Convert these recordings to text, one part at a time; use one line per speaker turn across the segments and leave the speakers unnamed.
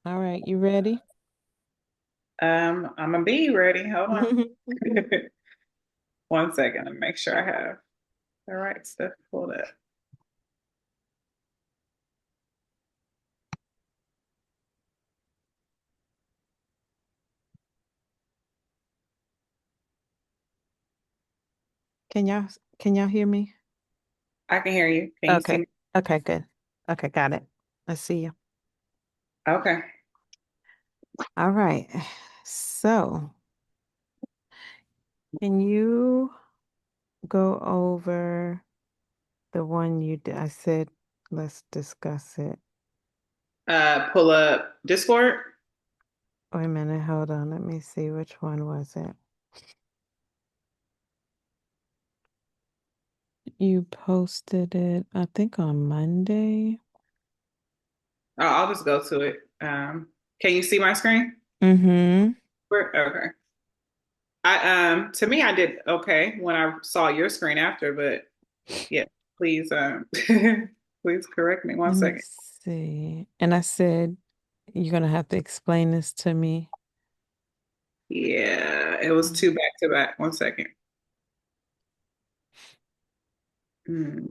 All right, you ready?
I'm gonna be ready. Hold on. 1 second. Let me make sure I have the right stuff pulled up.
Can y'all hear me?
I can hear you. Can you see
Okay.
me?
Okay, good. Okay, got it. I see you.
Okay.
All right. So, can you go over the one I said, let's discuss it.
Pull up Discord.
Wait a minute, hold on. Let me see which one was it. You posted it, I think on Monday.
I'll just go to it. Can you see my screen?
Mm-hmm.
Okay. I to me I did okay when I saw your screen after, but yeah, please please correct me one
Let me
second.
see. And I said, you're gonna have to explain this to me.
Yeah, it was two back to back. 1 second. Hmm,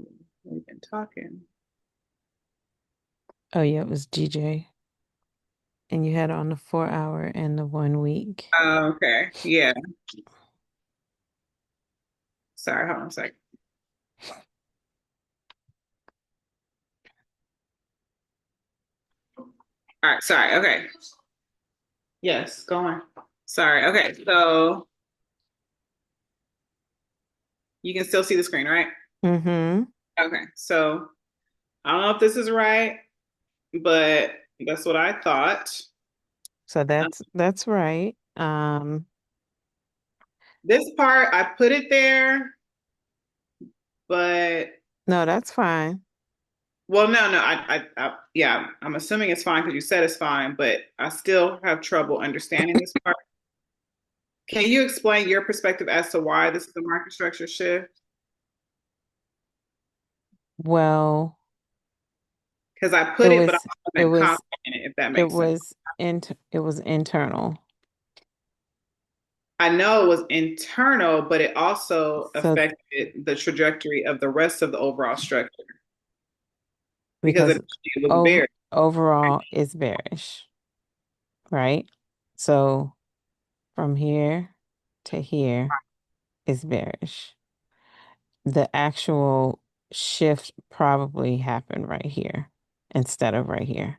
we've been talking.
Oh yeah, it was DJ. And you had on the 4 hour and the 1 week.
Okay. Yeah. Sorry, hold on a second. All right, sorry. Okay. Yes, go on. Sorry. Okay, so you can still see the screen, right?
Mm-hmm.
Okay, so I don't know if this is right, but that's what I thought.
So
Um,
that's right.
this part, I put it there, but
No, that's fine.
well, no, yeah, I'm assuming it's fine because you said it's fine, but I still have trouble understanding this part. Can you explain your perspective as to why this is a market structure shift?
Well,
Because I
it
put it, but I
was it
wasn't
was
confident in it, if that
it
makes sense.
was it was internal.
I know it was internal, but it also
So
affected the trajectory of the rest of the overall structure because
because
it was
over
very,
overall it's bearish, right? So from here to here is bearish. The actual shift probably happened right here instead of right here.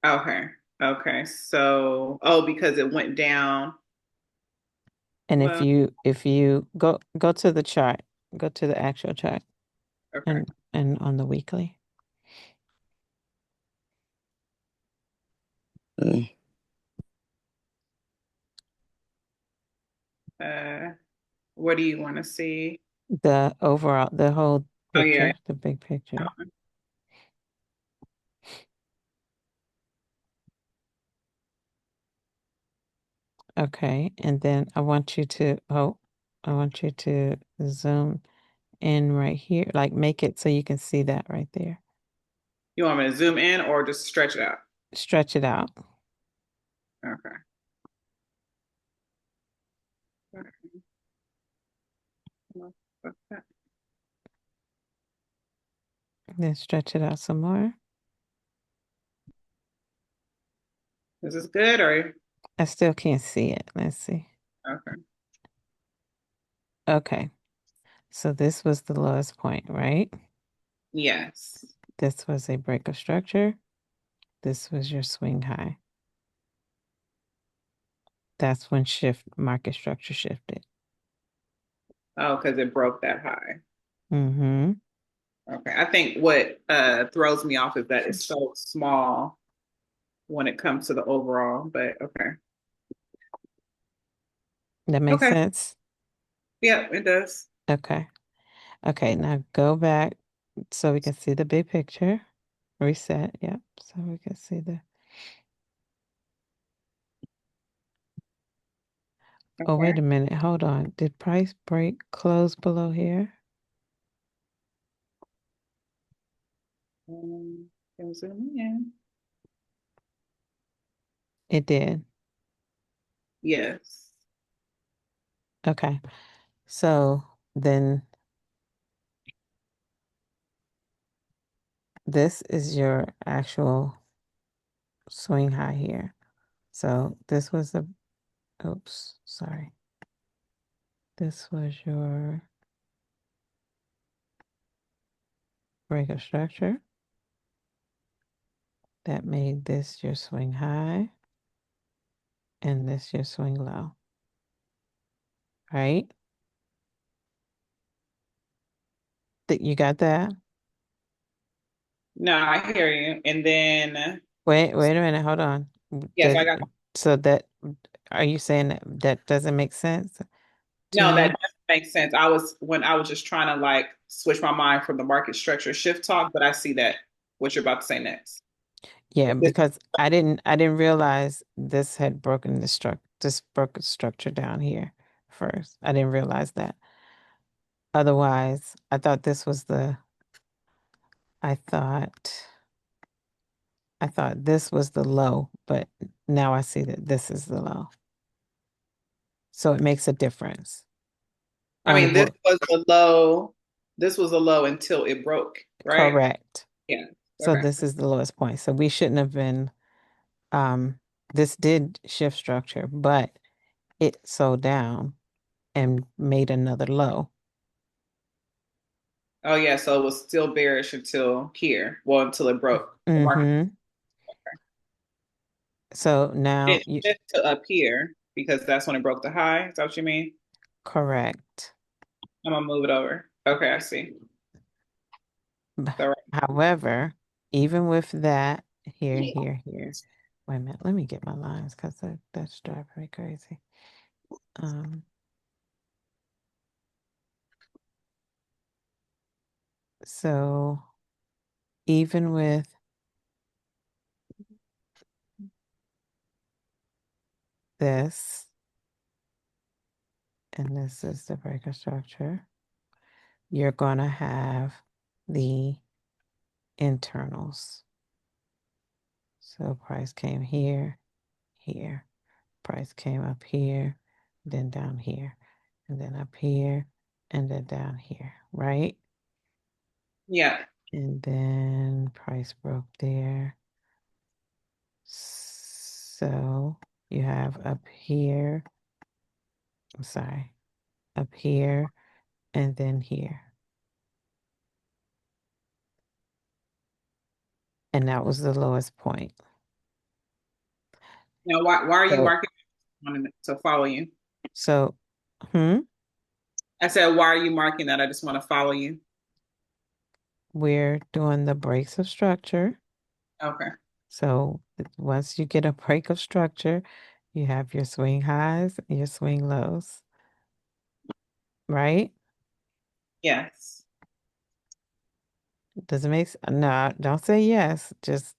okay. Okay. So, oh, because it went down.
And if
Well,
you go to the chart, go to the actual chart
okay.
and on the weekly.
Uh, what do you want to see?
The overall, the whole
Oh, yeah.
picture, the big picture. Okay. And then I want you to zoom in right here, like make it so you can see that right there.
You want me to zoom in or just stretch it out?
Stretch it out.
Okay.
Then stretch it out some more.
Is this good or
I still can't see it. Let's see.
okay?
Okay. So this was the lowest point, right?
Yes.
This was a break of structure. This was your swing high. That's when market structure shifted.
Oh, because it broke that high.
Mm-hmm.
Okay. I think what throws me off is that it's so small when it comes to the overall, but okay.
That makes
Okay.
sense?
Yeah, it does.
Okay. Okay, now go back so we can see the big picture. Reset, yep. So we can see the Oh, wait
Okay.
a minute. Hold on. Did price break close below here?
Um, can we zoom in?
It did.
Yes.
Okay. So then this is your actual swing high here. So this was the, oops, sorry. This was your break of structure that made this your swing high and this your swing low, right? You got that?
No, I hear you. And then,
Wait a minute, hold on.
yes, I
Did,
got,
so that, are you saying that that doesn't make sense to
no, that
you?
doesn't make sense. When I was just trying to like switch my mind from the market structure shift talk, but I see that what you're about to say next.
Yeah,
This,
because I didn't realize this had broken the this broke the structure down here first. I didn't realize that. Otherwise, I thought I thought this was the low, but now I see that this is the low. So it makes a difference
I
on
mean, this
what
was the low. This was a low until it broke, right?
correct.
Yeah.
So
Okay.
this is the lowest point. So we shouldn't have been this did shift structure, but it sold down and made another low.
Oh yeah. So it was still bearish until here. Well, until it broke the market.
Mm-hmm. So now
It
you
shift to up here because that's when it broke the high. Is that what you mean?
correct.
I'm gonna move it over. Okay, I see.
B-
All right.
However, even with that, here. Wait a minute, let me get my lines because that's driving me crazy. Um, so even with this, and this is the breaker structure, you're gonna have the internals. So price came here, here. Price came up here, then down here, and then up here, and then down here, right?
Yeah.
And then price broke there. So you have up here, I'm sorry, up here, and then here. And that was the lowest point.
Now, why are you
So,
marking to follow you?
so, hmm,
I said, why are you marking that? I just want to follow you.
we're doing the breaks of structure.
Okay.
So once you get a break of structure, you have your swing highs and your swing lows, right?
Yes.
Does it make sense? No, don't say yes. Just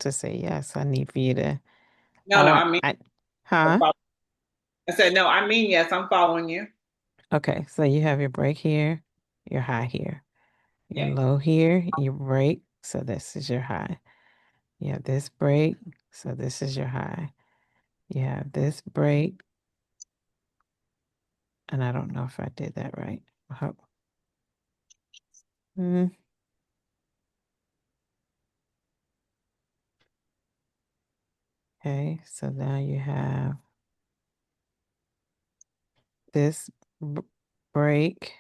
to say yes. I need for you to, I
No, no,
want,
I mean,
huh?
I said, no, I mean, yes, I'm following you.
Okay, so you have your break here, your high here, your
Yeah.
low here, your break. So this is your high. You have this break. So this is your high. You have this break. And I don't know if I did that right. Oh, mm, okay, so now you have this b- break.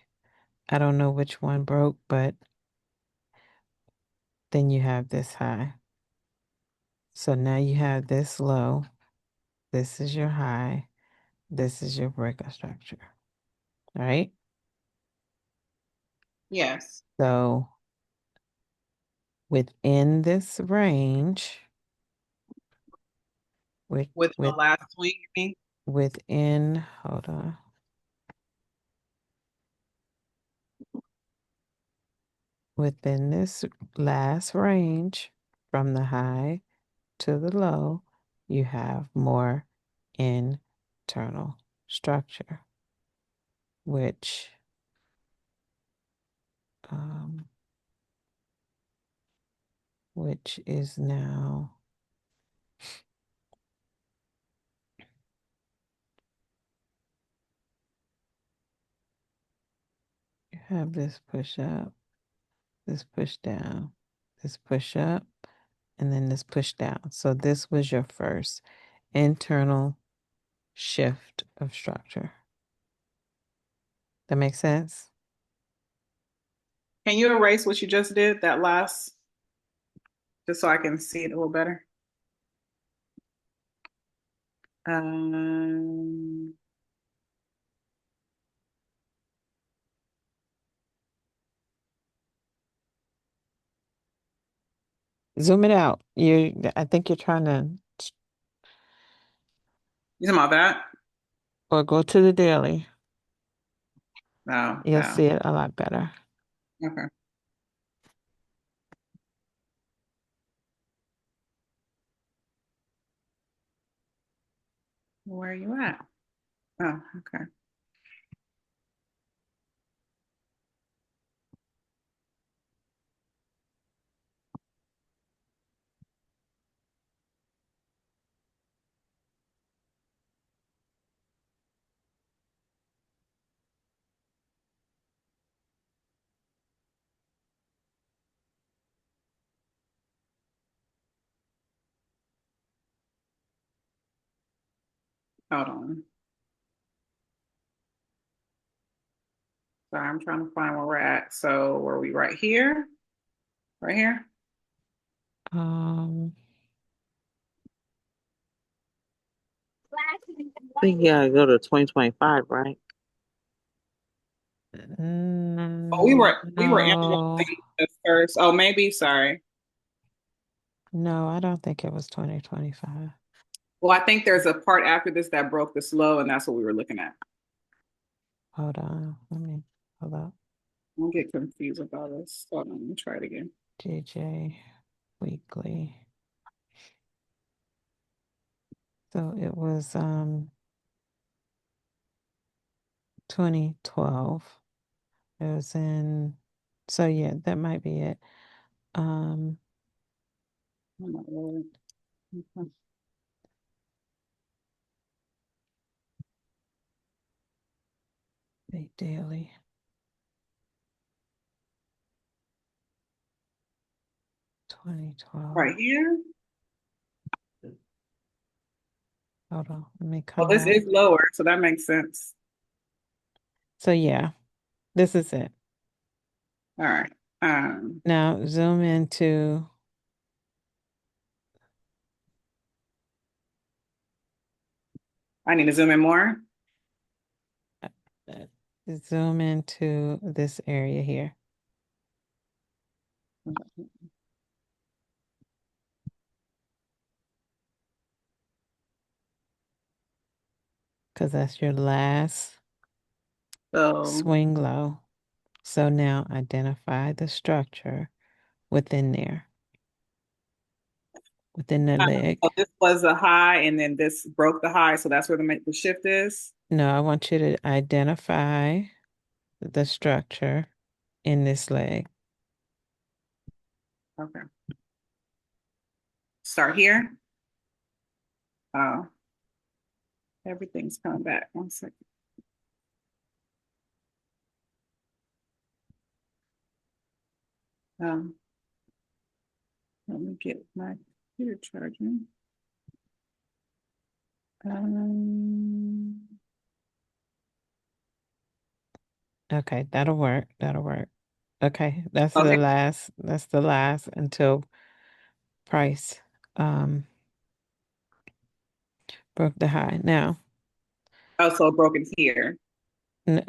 I don't know which one broke, but then you have this high. So now you have this low. This is your high. This is your breaker structure, right?
Yes.
So within this range, with
With the
with
last swing, you mean?
within, hold on, within this last range from the high to the low, you have more internal structure, which um, which is now have this push up, this push down, this push up, and then this push down. So this was your first internal shift of structure. That makes sense?
Can you erase what you just did, that last, just so I can see it a little better? Um,
Zoom it out. I think you're trying to,
you talking about that?
or go to the daily.
No,
You'll
no.
see it a lot better.
Okay. Where are you at? Oh, okay. Hold on. Sorry, I'm trying to find where we're at. So were we right here? Right here?
Um,
I think you gotta go to 2025, right?
Oh, we were
no,
analyzing this first. Oh, maybe, sorry.
no, I don't think it was 2025.
Well, I think there's a part after this that broke the slow, and that's what we were looking at.
Hold on. Hold up.
Don't get confused about this. Hold on, let me try it again.
DJ Weekly. So it was 2012. It was in, so yeah, that might be it. Um,
Oh my Lord. Okay.
the daily 2012.
Right here?
Hold on, let me
Well,
come
this
back.
is lower, so that makes sense.
So yeah, this is it.
All right.
Now zoom into,
I need to zoom in more.
uh, zoom into this area here, because that's your last
So,
swing low. So now identify the structure within there, within the
so
leg.
this was a high, and then this broke the high, so that's where the shift is.
No, I want you to identify the structure in this leg.
Okay. Start here. Oh, everything's coming back. One second. Um, Let me get my computer charging. Um,
Okay, that'll work. That'll work. Okay,
okay.
that's the last until price broke the high. Now,
Oh, so broken here.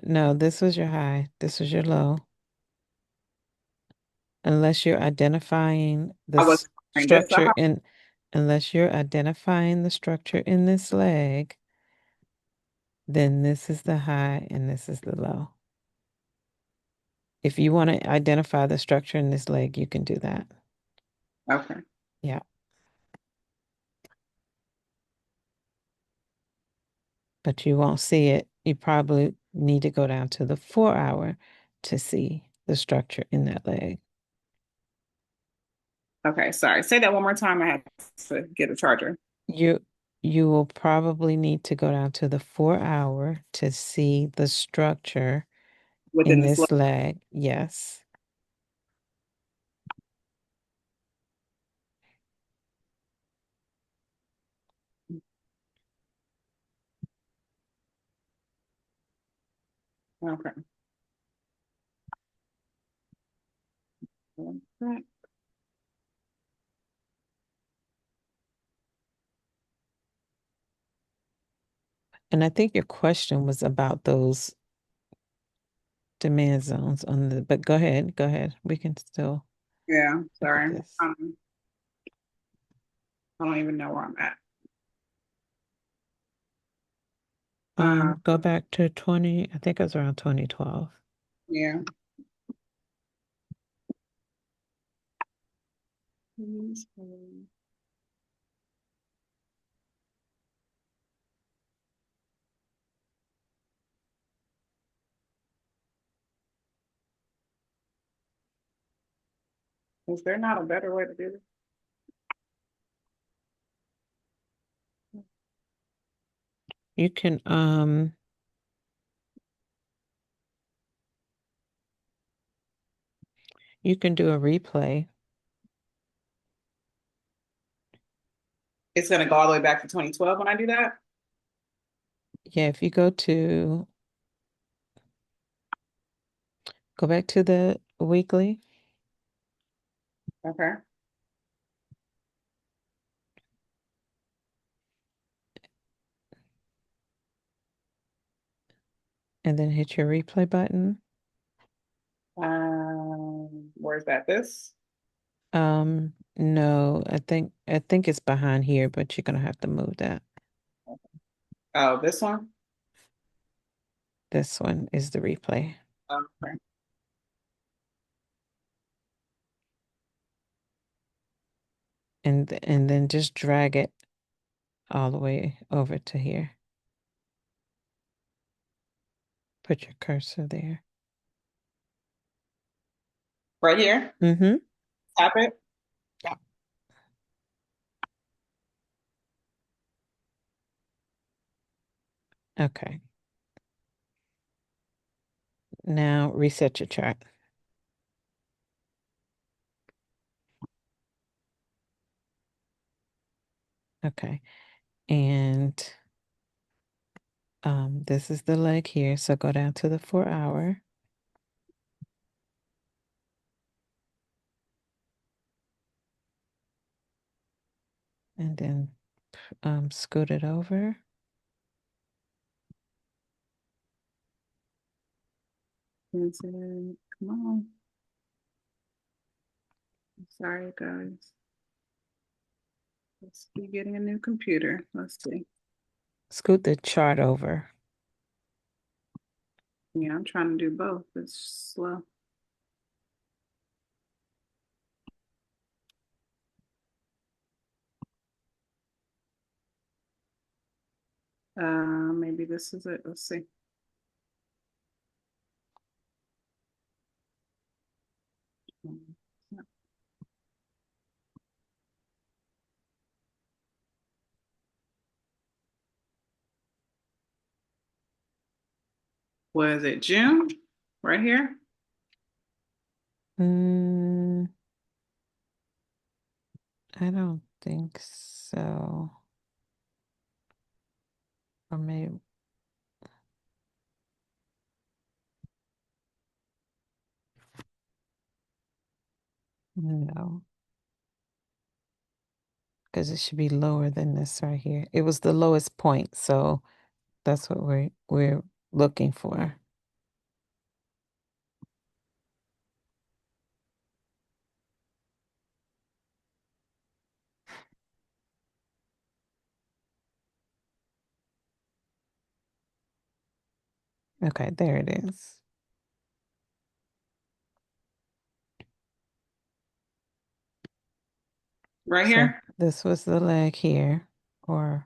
no, this was your high. This was your low. Unless you're identifying the
I was wondering, this the
structure
high.
in, unless you're identifying the structure in this leg, then this is the high and this is the low. If you want to identify the structure in this leg, you can do that.
Okay.
Yeah. But you won't see it. You probably need to go down to the 4 hour to see the structure in that leg.
Okay. Sorry. Say that one more time. I had to get a charger.
You you will probably need to go down to the 4 hour to see the structure
within
in
this.
this leg. Yes.
Okay. Okay.
And I think your question was about those demand zones on the, but go ahead, go ahead. We can still
Yeah,
look at
sorry.
this.
I don't even know where I'm at. Uh,
Go back to 20, I think it was around 2012.
yeah. Is there not a better way to do this?
You can do a replay.
It's going to go all the way back to 2012 when I do that.
Yeah, if you go back to the weekly
Okay.
and then hit your replay button.
Where's that? This?
No, I think it's behind here, but you're gonna have to move that.
Oh, this one?
This one is the replay.
Okay.
And then just drag it all the way over to here. Put your cursor there.
Right here?
Mm-hmm.
Tap it.
Yeah. Okay. Now reset your chart. Okay. And this is the leg here. So go down to the 4 hour. And then scoot it over.
Come on. Sorry, guys. Let's be getting a new computer. Let's see.
Scoot the chart over.
Yeah, I'm trying to do both. It's slow. Maybe this is it. Let's see. Was it June? Right here?
Mm, I don't think so. Or maybe no. Because it should be lower than this right here. It was the lowest point, so that's what we're looking for. Okay, there it is.
Right
So
here?
this was the leg here, or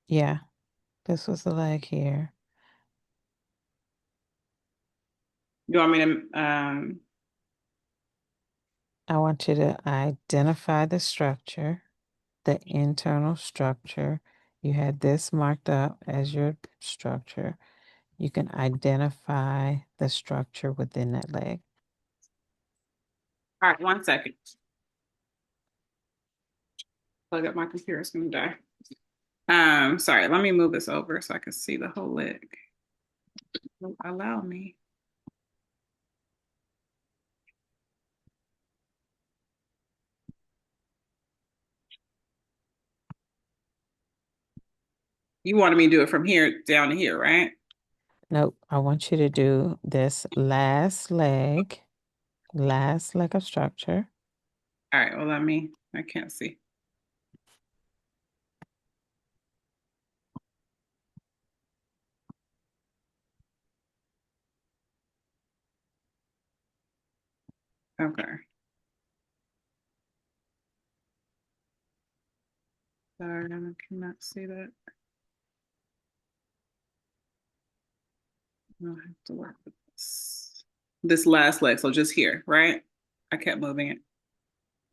yeah, this was the leg here.
You want me to
I want you to identify the structure, the internal structure. You had this marked up as your structure. you can identify the structure within that leg.
All right, 1 second. Plug up my computer, it's gonna die. Sorry, let me move this over so I can see the whole leg. Allow me. You wanted me to do it from here down to here, right?
Nope, I want you to do this last leg of structure.
All right, well, I can't see. Okay. Sorry, I cannot see that. I'll have to work with this last leg. So just here, right? I kept moving it.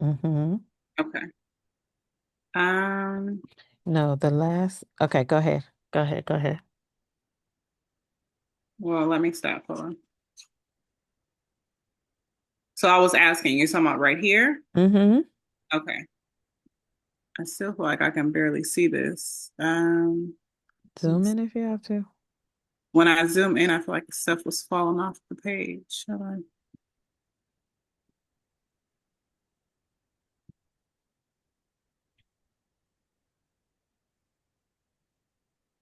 Mm-hmm.
Okay. Um,
No, the last. Okay, go ahead. Go ahead. Go ahead.
well, let me stop. Hold on. So I was asking, you're talking about right here?
Mm-hmm.
Okay. I still feel like I can barely see this.
Zoom in if you have to.
When I zoom in, I feel like the stuff was falling off the page. Hold on.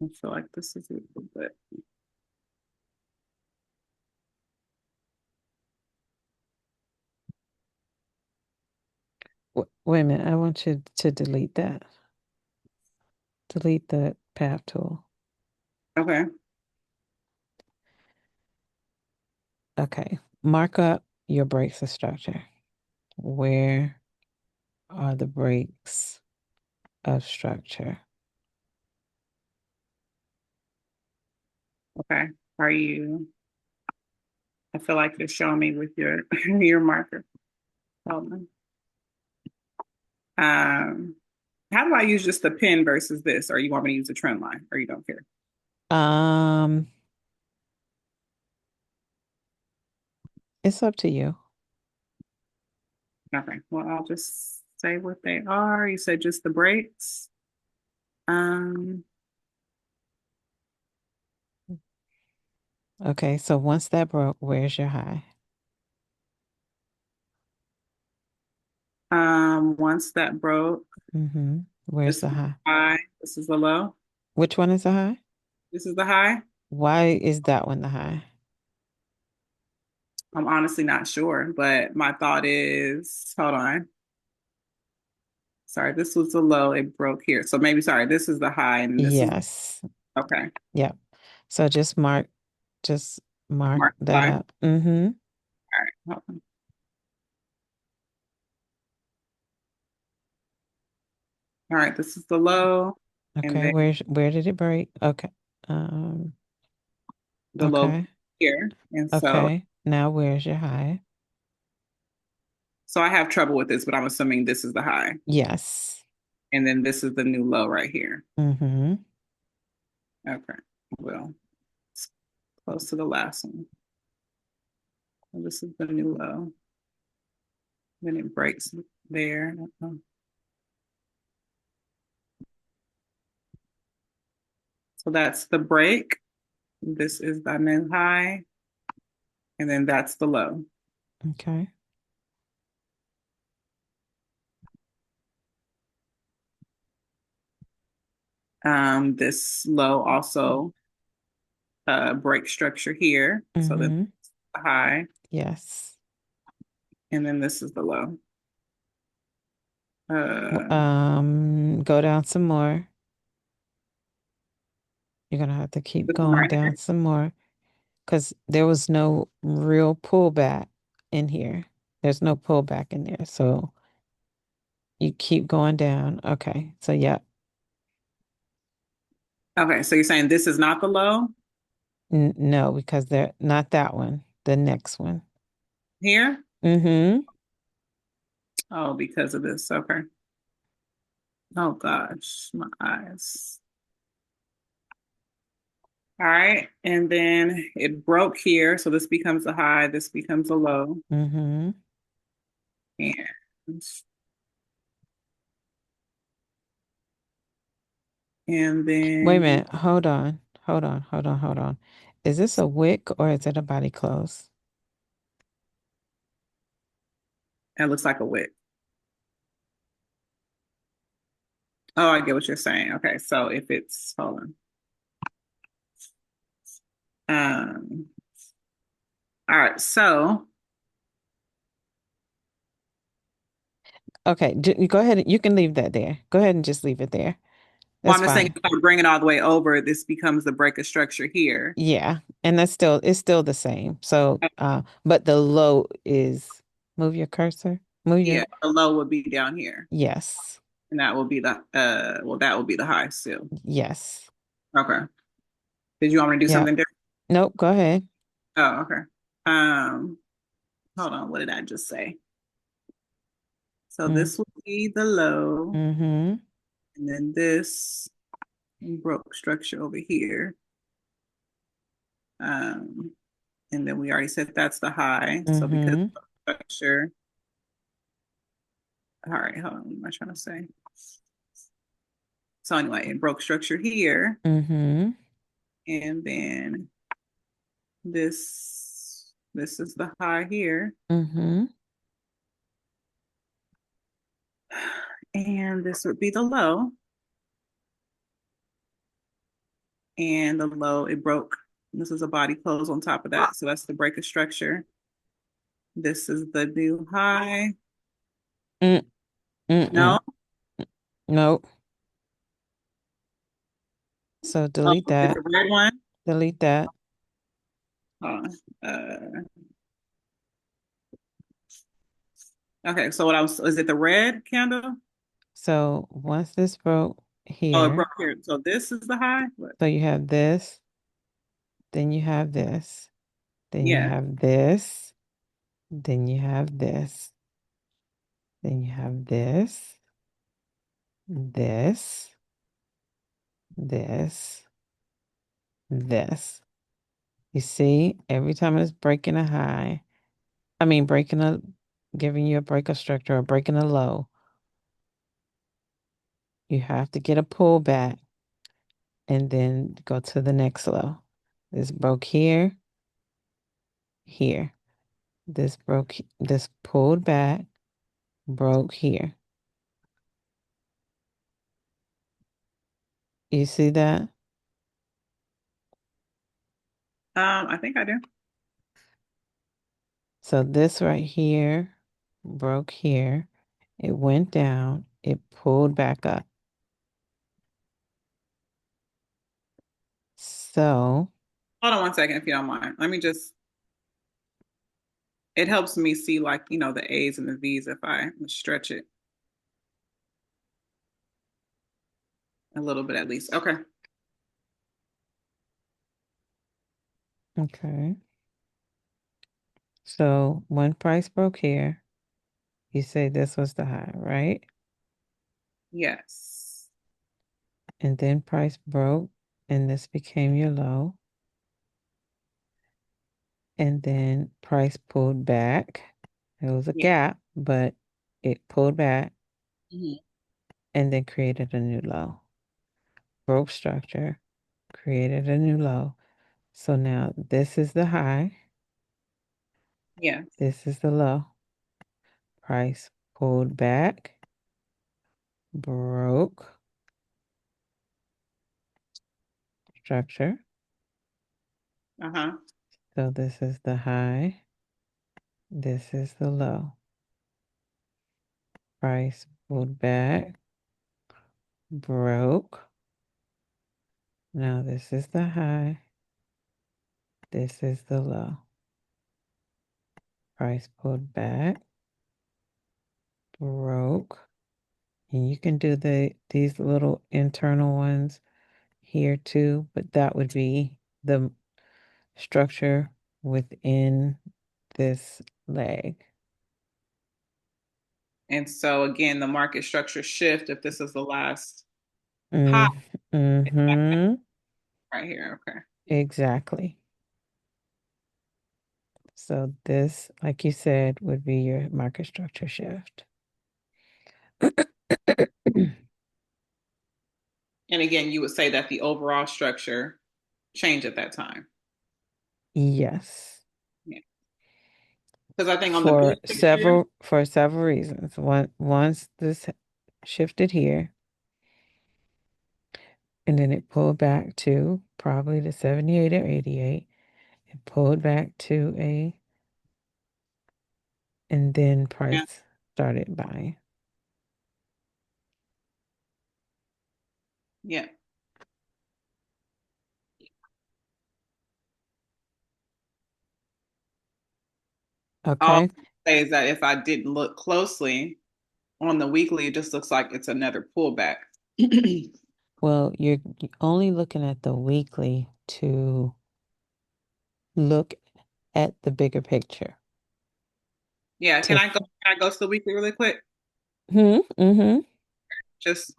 I feel like this is it, but
Wait a minute. I want you to delete that. Delete the path tool.
okay.
Okay. Mark up your breaks of structure. Where are the breaks of structure?
Okay. Are you? I feel like you're showing me with your your marker. Hold on. How do I use just the pen versus this? Or you want me to use a trend line, or you don't care?
Um, it's up to you.
Okay. Well, I'll just say what they are. You said just the breaks. Um,
Okay, so once that broke, where's your high?
once that broke,
Mm-hmm. Where's
this
the
is the
high?
high. This is the low.
Which one is the high?
This is the high.
Why is that one the high?
I'm honestly not sure, but my thought is, hold on. Sorry, this was the low. It broke here. So maybe, sorry, this is the high and this is,
Yes.
okay.
Yep. So just mark
Mark the
that
high.
up. Mm-hmm.
All right. Hold on. All right, this is the low, and
Okay,
then
where did it break? Okay. Um,
the low
okay.
here. And
Okay. Now where's your high?
so I have trouble with this, but I'm assuming this is the high.
Yes.
And then this is the new low right here.
Mm-hmm.
Okay. Well, it's close to the last one. So this is the new low. Then it breaks there. So that's the break. This is the new high. And then that's the low.
Okay.
This low also break structure here. So then
Mm-hmm.
the high.
Yes.
And then this is the low. Uh,
Go down some more. You're gonna have to keep
this one
going
right here.
down some more because there was no real pullback in here. There's no pullback in there. So you keep going down. Okay. So yeah.
Okay, so you're saying this is not the low
No, because they're not that one. The next one.
here?
Mm-hmm.
Oh, because of this. Okay. Oh gosh, my eyes. All right. And then it broke here. So this becomes a high, this becomes a low.
Mm-hmm.
And and
Wait a
then
minute. Hold on. Hold on. Hold on. Hold on. Is this a wick or is it a body close?
it looks like a wick. Oh, I get what you're saying. Okay. So if it's hold on. Um, all right. So
Okay. You go ahead. You can leave that there. Go ahead and just leave it there.
well,
That's
I'm just saying
fine.
if I bring it all the way over, this becomes the breaker structure here.
Yeah. And it's still the same. So, but the low is move your cursor. Move your
Yeah, the low would be down here.
yes.
And that will be the well, that will be the high still.
Yes.
Okay. Did you want me to do
Yep.
something different?
Nope. Go ahead.
Oh, okay. Um, hold on, what did I just say? So
Mm,
this will be the low,
mm-hmm.
and then this broke structure over here. Um, and then we already said that's the high. So because
Mm-hmm.
of the structure, all right, hold on, what am I trying to say? So anyway, it broke structure here,
Mm-hmm.
and then this is the high here,
Mm-hmm.
and this would be the low, and the low it broke. This is a body close on top of that, so that's the breaker structure. This is the new high.
Mm,
No,
mm-mm. Nope. So
oh,
delete
it's
that.
the red one.
Delete that.
Hold on. Okay, so what I was is it the red candle?
So once this broke
Oh, it
here,
broke here. So this is the high. What?
so you have this, then you have this, then you
Yeah.
have this, then you have this, then you have this, this, this. You see, every time it's breaking a high, I mean breaking a, giving you a breaker structure or breaking a low, you have to get a pullback and then go to the next low. This broke here, here. This pulled back, broke here. You see that?
I think I do.
So this right here broke here. It went down. It pulled back up. So,
Hold on one second if you don't mind. Let me just it helps me see like, the A's and the V's if I stretch it a little bit at least. Okay.
okay. So when price broke here, you say this was the high, right?
Yes.
And then price broke and this became your low. And then price pulled back. It was a
Yeah.
gap, but it pulled back
Mhm.
and then created a new low. Broke structure, created a new low. So now this is the high,
Yeah.
this is the low. Price pulled back, broke structure.
Uh-huh.
So this is the high, this is the low. Price pulled back, broke. Now this is the high, this is the low. Price pulled back, broke. And you can do these little internal ones here too, but that would be the structure within this leg.
And so again, the market structure shift if this is the last high
Mm, mm-hmm.
right here. Okay.
Exactly. So this, like you said, would be your market structure shift.
And again, you would say that the overall structure changed at that time.
Yes.
Yeah. Because I think on the big picture,
For several reasons. Once this shifted here, and then it pulled back to probably the 78 or 88. It pulled back to and then
yeah,
price started buying.
yeah. All
Okay.
I say is that if I didn't look closely on the weekly, it just looks like it's another pullback.
Well, you're only looking at the weekly to look at the bigger picture.
Yeah,
To
can I go to the weekly really quick?
mm-hmm.
Just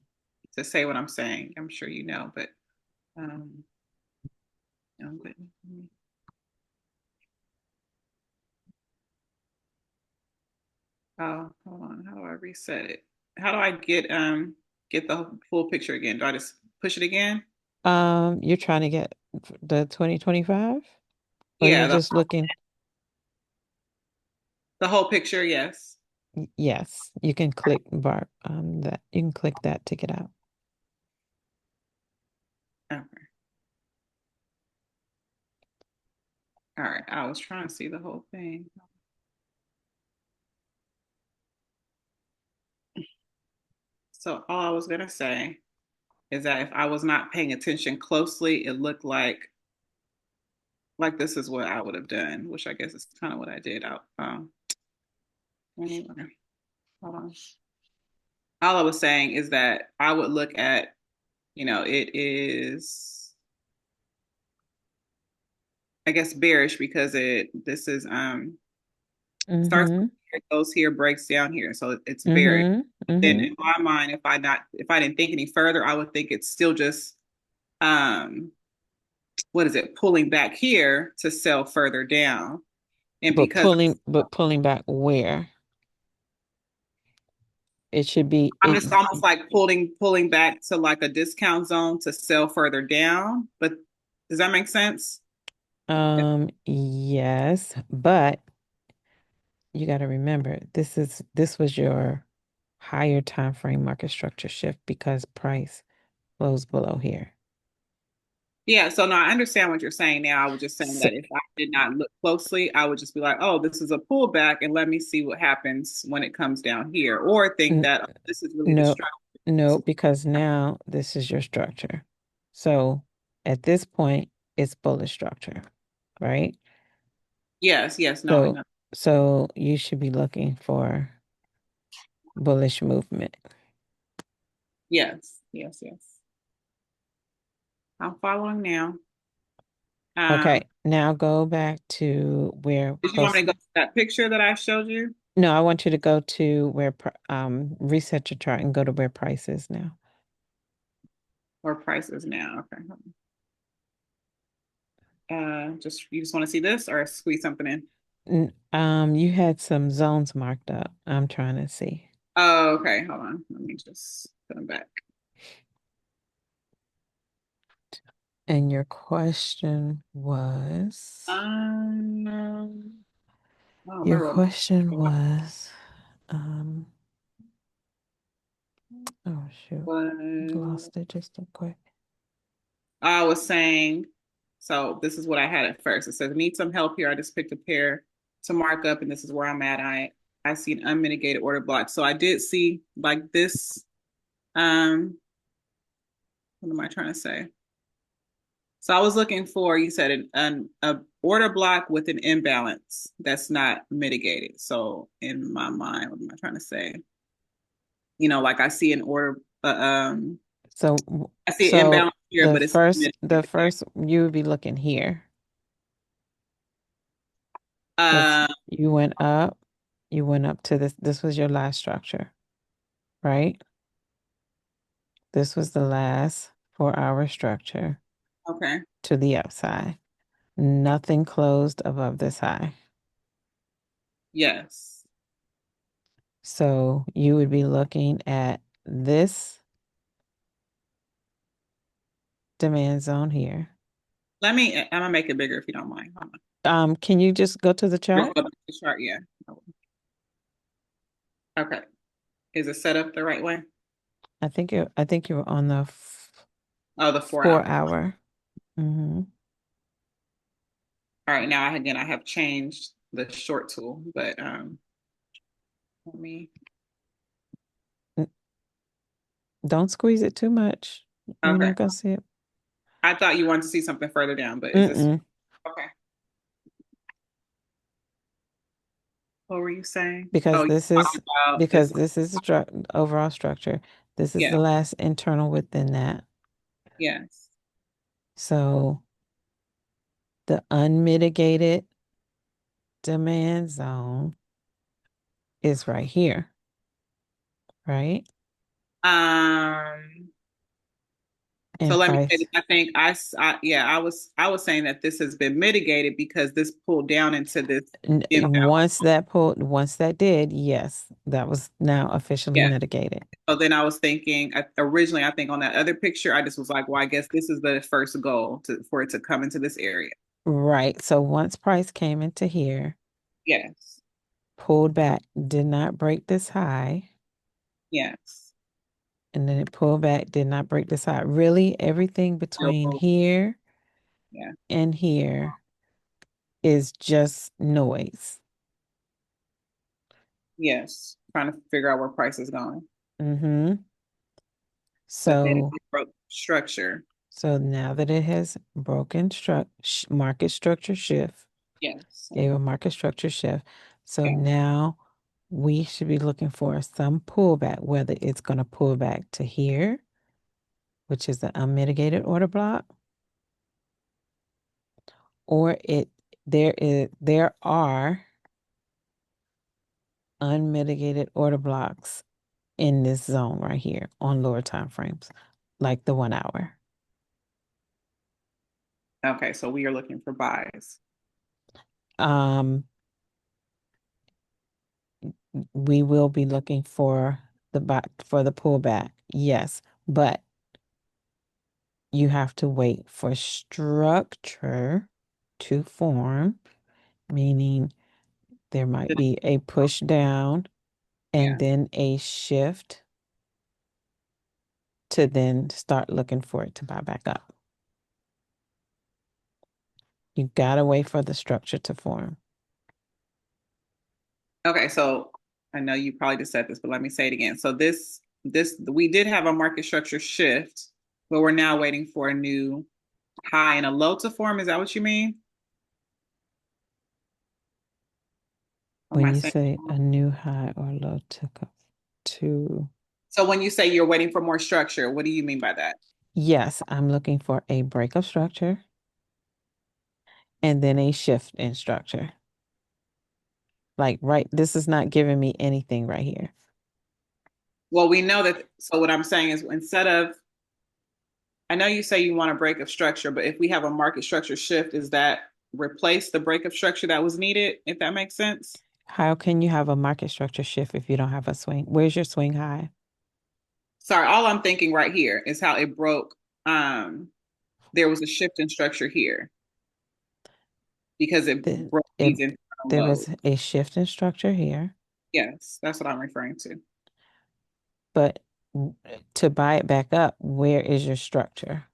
to say what I'm saying. I'm sure you know, but um no, but oh, hold on. How do I reset it? How do I get the full picture again? Do I just push it again?
You're trying to get the 2025, or you're
Yeah,
just looking.
the whole picture, yes.
Yes, you can click bar that you can click that to get out.
Okay. All right. I was trying to see the whole thing. So all I was gonna say is that if I was not paying attention closely, it looked like this is what I would have done, which I guess is kind of what I did. Anyway, hold on. All I was saying is that I would look at, it is, I guess, bearish because this is starts
Mm-hmm.
here, it goes here, breaks down here, so it's bearish.
Mm-hmm.
Then
Mm-hmm.
in my mind, if I didn't think any further, I would think it's still just um what is it, pulling back here to sell further down. And because
But pulling back where? It should be
I'm
it
just almost like pulling back to like a discount zone to sell further down. But does that make sense?
yes, but you got to remember this was your higher time frame market structure shift because price flows below here.
Yeah, so no, I understand what you're saying now. I was just saying
So,
that if I did not look closely, I would just be like, oh, this is a pullback and let me see what happens when it comes down here. Or think
n-
that, oh, this is really the
no,
structure.
no, because now this is your structure. So at this point, it's bullish structure, right?
Yes, yes, no, I
So
know.
so you should be looking for bullish movement.
Yes, yes, yes. I'm following now.
Okay,
Um,
now go back to where
did you want me
post.
to go to that picture that I showed you?
No, I want you to go to where reset your chart and go to where price is now.
Or prices now? Okay. Just you just want to see this or squeeze something in?
You had some zones marked up. I'm trying to see.
Oh, okay. Hold on. Let me just put them back.
And your question was,
I don't
your
remember.
question was, um, oh shoot,
What
lost it just a quick.
I was saying, so this is what I had at first. It says, need some help here. I just picked a pair to mark up, and this is where I'm at. I see an unmitigated order block. So I did see like this. Um, what am I trying to say? So I was looking for, you said a order block with an imbalance that's not mitigated. So in my mind, what am I trying to say? Like I see an order,
So,
I see an
so
imbalance here, but it's not
the
mitigated there.
first you would be looking here because
Uh,
you went up to this. This was your last structure, right? This was the last 4 hour structure.
Okay.
to the upside. Nothing closed above this high.
Yes.
So you would be looking at this demand zone here.
I'm gonna make it bigger if you don't mind. Hold
Can you just go to the
on.
chart?
Oh, the chart, yeah. Okay. Is it set up the right way?
I think you're on the
Oh, the 4 hour.
4 hour. Mm-hmm.
All right, now again I have changed the short tool, but let me
Don't squeeze it too much. You're
okay.
not gonna see it.
I thought you wanted to see something further down, but is this
Mm-mm.
okay? What were you saying?
Because
Oh, you
this
talking
is
about this.
overall structure. This is
Yeah,
the last internal within that.
yes.
So the unmitigated demand zone is right here, right?
Um, so
And
let me say
price.
this. I think yeah, I was saying that this has been mitigated because this pulled down into this imbalance.
Once that did, yes, that was now officially
Yeah.
mitigated.
So then I was thinking originally, I think on that other picture, I just was like, well, I guess this is the first goal for it to come into this area.
Right. So once price came into here,
Yes.
pulled back, did not break this high,
Yes.
and then it pulled back, did not break this high. Really, everything between
So,
here
yeah.
and here is just noise.
Yes. Trying to figure out where price is going.
Mm-hmm.
But then
So
it broke structure.
so now that it has broken market structure shift,
Yes.
gave a market structure shift. So
Yeah.
now we should be looking for some pullback, whether it's going to pull back to here, which is the unmitigated order block, or there are unmitigated order blocks in this zone right here on lower time frames, like the 1 hour.
Okay. So we are looking for buys.
Um, we will be looking for the pullback, yes, but you have to wait for structure to form, meaning there might be a push down and
Yeah.
then a shift to then start looking for it to buy back up. You gotta wait for the structure to form.
Okay. So I know you probably just said this, but let me say it again. So this we did have a market structure shift, but we're now waiting for a new high and a low to form. Is that what you mean? Or am
When
I
you
saying?
say a new high or low to
So when you say you're waiting for more structure, what do you mean by that?
yes, I'm looking for a break of structure and then a shift in structure. Like, right, this is not giving me anything right here.
Well, we know that. So what I'm saying is instead of, I know you say you want a break of structure, but if we have a market structure shift, is that replace the break of structure that was needed, if that makes sense?
How can you have a market structure shift if you don't have a swing? Where's your swing high?
Sorry, all I'm thinking right here is how it broke. There was a shift in structure here because it
The,
broke
it,
these internal
there
lows.
was a shift in structure here,
Yes, that's what I'm referring to.
but to buy it back up, where is your structure?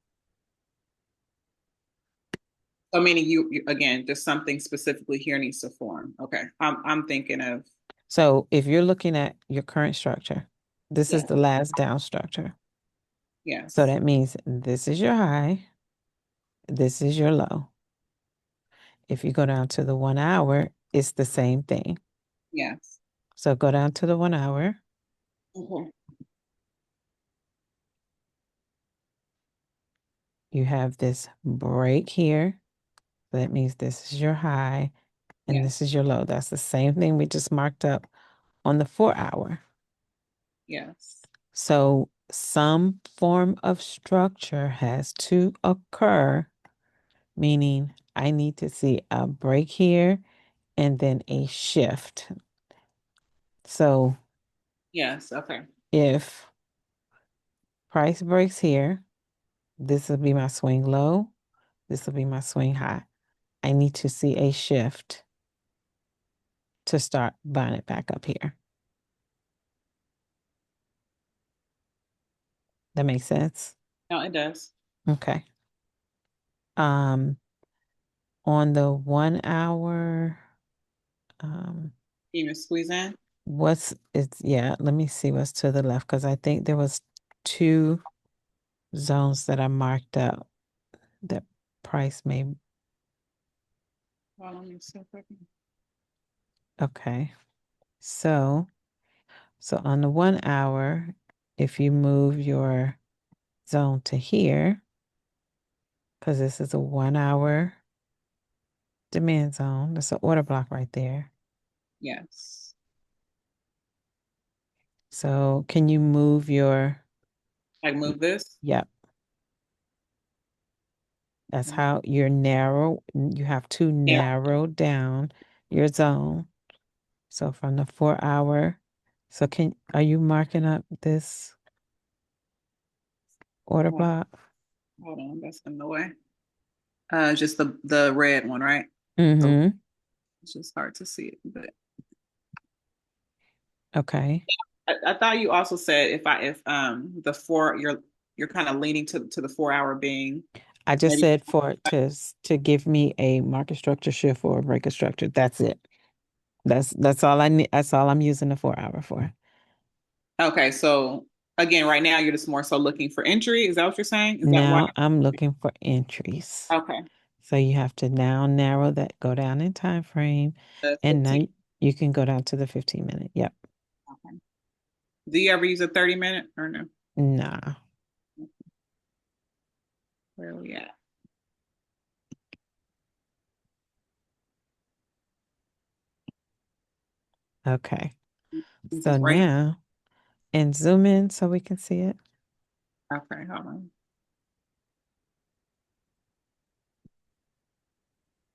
So meaning again, just something specifically here needs to form. Okay, I'm thinking of
So if you're looking at your current structure, this is
yeah,
the last down structure. So
yes,
that means this is your high, this is your low. If you go down to the 1 hour, it's the same thing.
yes.
So go down to the 1 hour.
Mhm.
You have this break here. That means this is your high and
Yes,
this is your low. That's the same thing we just marked up on the 4 hour.
yes.
So some form of structure has to occur, meaning I need to see a break here and then a shift. So
Yes. Okay.
if price breaks here, this will be my swing low, this will be my swing high. I need to see a shift to start buying it back up here. That makes sense?
No, it does.
Okay. Um, on the 1 hour, um,
Even squeeze in.
what's it's yeah, let me see what's to the left because I think there was two zones that I marked up that price may
Well, let me see if I can.
okay. So on the 1 hour, if you move your zone to here, because this is a 1 hour demand zone, that's an order block right there.
Yes.
So can you move your
Like move this.
yep. That's
Okay.
how you're narrow. You have to
Yeah.
narrow down your zone. So from the 4 hour, so are you marking up this order
Hold
block?
hold on, that's in the way. Just the red one, right? So
Mm-hmm.
it's just hard to see it, but
Okay.
I thought you also said if the four you're kind of leaning to the 4 hour being
I just
maybe
said for it to give me a market structure shift or a breaker structure. That's it. That's all I need. That's all I'm using the 4 hour for.
okay. So again, right now you're just more so looking for entry. Is that what you're saying? Is that why?
Now I'm looking for entries.
Okay.
So you have to now narrow that, go down in time frame,
The
and now
15.
you can go down to the 15 minute. Yep.
Okay. Do you ever use a 30 minute or no?
Nah.
Where are we at?
Okay.
Is
So
this right?
now, and zoom in so we can see it.
Okay, hold on.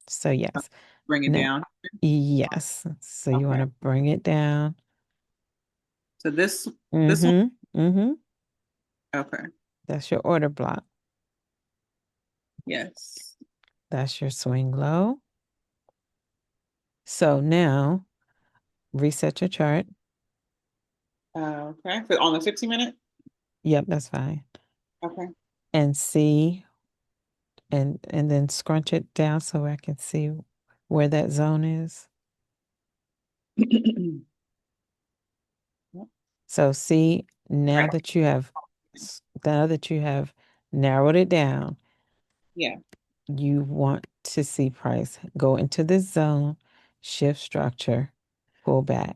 So yes.
Bring it
Now,
down.
yes. So you want
Okay.
to bring it down.
So this one.
Mm-hmm. Mm-hmm.
Okay.
That's your order block.
Yes.
That's your swing low. So now reset your chart.
Okay. For on the 15 minute.
Yep, that's fine.
Okay.
And see and then scrunch it down so I can see where that zone is. So see
Right.
now that you have narrowed it down,
Yeah.
you want to see price go into this zone, shift structure, pull back,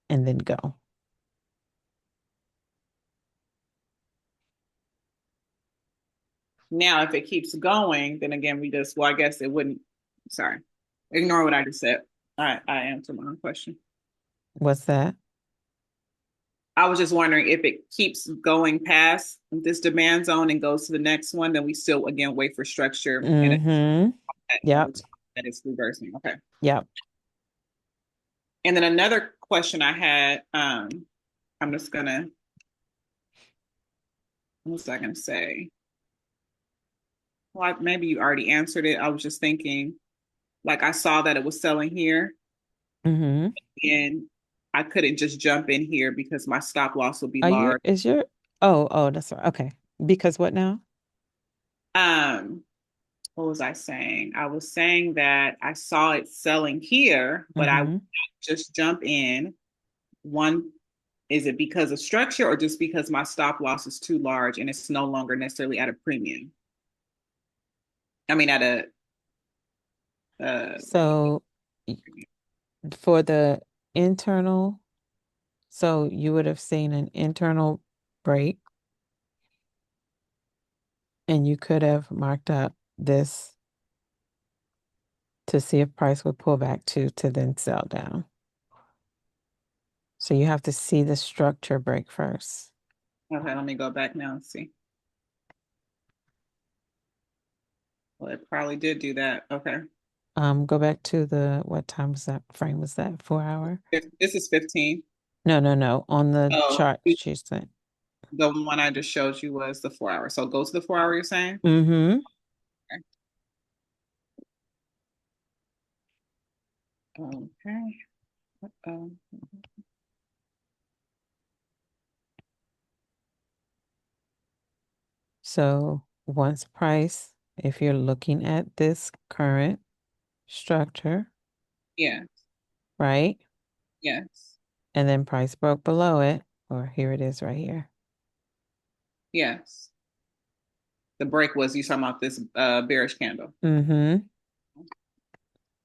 and then go.
Now, if it keeps going, then again, well, I guess it wouldn't. Sorry. Ignore what I just said. I answered my own question.
What's that?
I was just wondering if it keeps going past this demand zone and goes to the next one, then we still again wait for structure and
Mm-hmm.
over
Yep.
time that it's reversing. Okay.
Yep.
And then another question I had, I'm just gonna, what was I gonna say? Well, maybe you already answered it. I was just thinking, like I saw that it was selling here,
Mm-hmm.
and I couldn't just jump in here because my stop loss would be
Are you
large.
is your oh, that's right. Okay. Because what now?
Um, what was I saying? I was saying that I saw it selling here, but I would
Mm-hmm.
not just jump in. One, is it because of structure or just because my stop loss is too large and it's no longer necessarily at a premium? I mean, at a what do you
So y- for the internal, so you would have seen an internal break and you could have marked up this to see if price would pull back to then sell down. So you have to see the structure break first.
Okay, let me go back now and see. Well, it probably did do that. Okay.
Go back to what time was that frame? Was that 4 hour?
This is 15.
No, no, no. On the
Oh,
chart she sent.
the one I just showed you was the 4 hour. So go to the 4 hour, you're saying?
Mm-hmm.
Okay. Okay. Um,
So once price, if you're looking at this current structure,
yeah.
right?
Yes.
And then price broke below it, or here it is right here.
Yes. The break was you talking about this bearish candle.
Mm-hmm.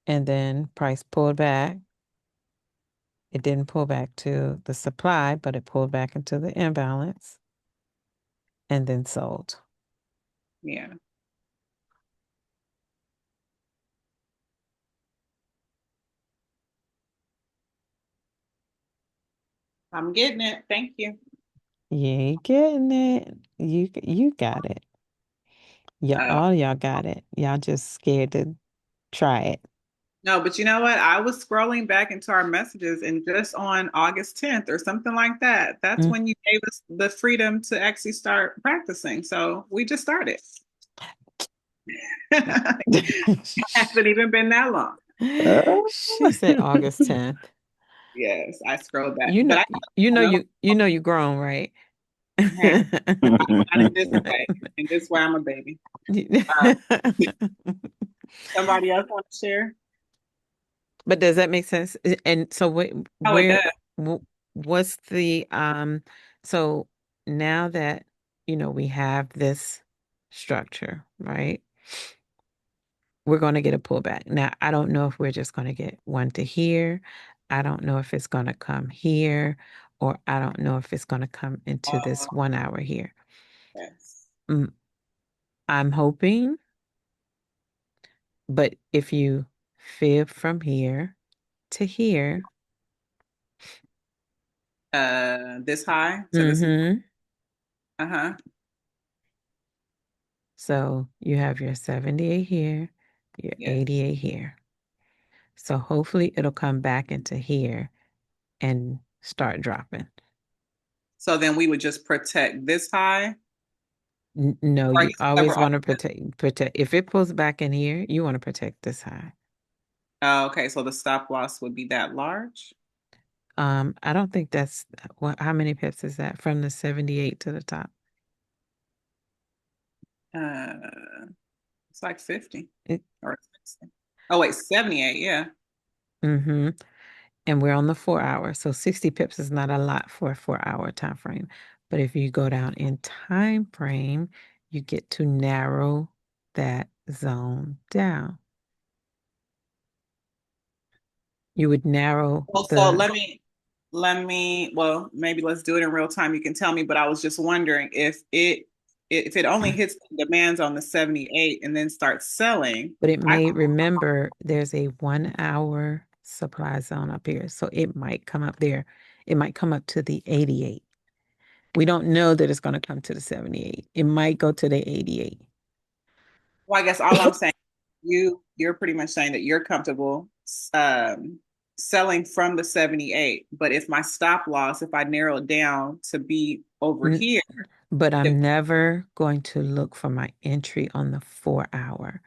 And then price pulled back. It didn't pull back to the supply, but it pulled back into the imbalance and then sold.
Yeah. I'm getting it. Thank you.
You ain't getting it. You got it. Yeah,
Uh,
all y'all got it. Y'all just scared to try it.
no, but you know what? I was scrolling back into our messages and just on August 10th or something like that, that's
Mm.
when you gave us the freedom to actually start practicing. So we just started. Hasn't even been that long.
She said August 10th.
Yes, I scrolled back,
You know,
but I know
you grown, right?
hey, not in this way. In this way, I'm a baby. Uh, somebody else want to share?
But does that make sense? And so
Oh, it does.
what's the so now that we have this structure, right? We're going to get a pullback. Now, I don't know if we're just going to get one to here. I don't know if it's going to come here, or I don't know if it's going to come into this
Uh,
1 hour here.
yes.
Mm, I'm hoping, but if you fib from here to here,
This high to this.
mm-hmm.
Uh-huh.
So you have your 78 here, your
Yes.
88 here. So hopefully it'll come back into here and start dropping.
So then we would just protect this high.
No,
Or I
you
guess
always
whatever.
want to protect. If it pulls back in here, you want to protect this high.
Okay, so the stop loss would be that large.
I don't think that's how many pips is that from the 78 to the top?
Uh, it's like 50
It,
or 60. Oh wait, 78. Yeah.
mm-hmm. And we're on the 4 hour. So 60 pips is not a lot for a 4 hour time frame. But if you go down in time frame, you get to narrow that zone down. You would narrow
Well, so
the
well, maybe let's do it in real time. You can tell me, but I was just wondering if it only hits the demands on the 78 and then starts selling,
but it
I
may remember there's a 1 hour supply zone up here. So it might come up there. It might come up to the 88. We don't know that it's going to come to the 78. It might go to the 88.
well, I guess all I'm saying, you're pretty much saying that you're comfortable selling from the 78. But if my stop loss, if I narrow it down to be over
N-
here,
But
then
I'm never going to look for my entry on the 4 hour.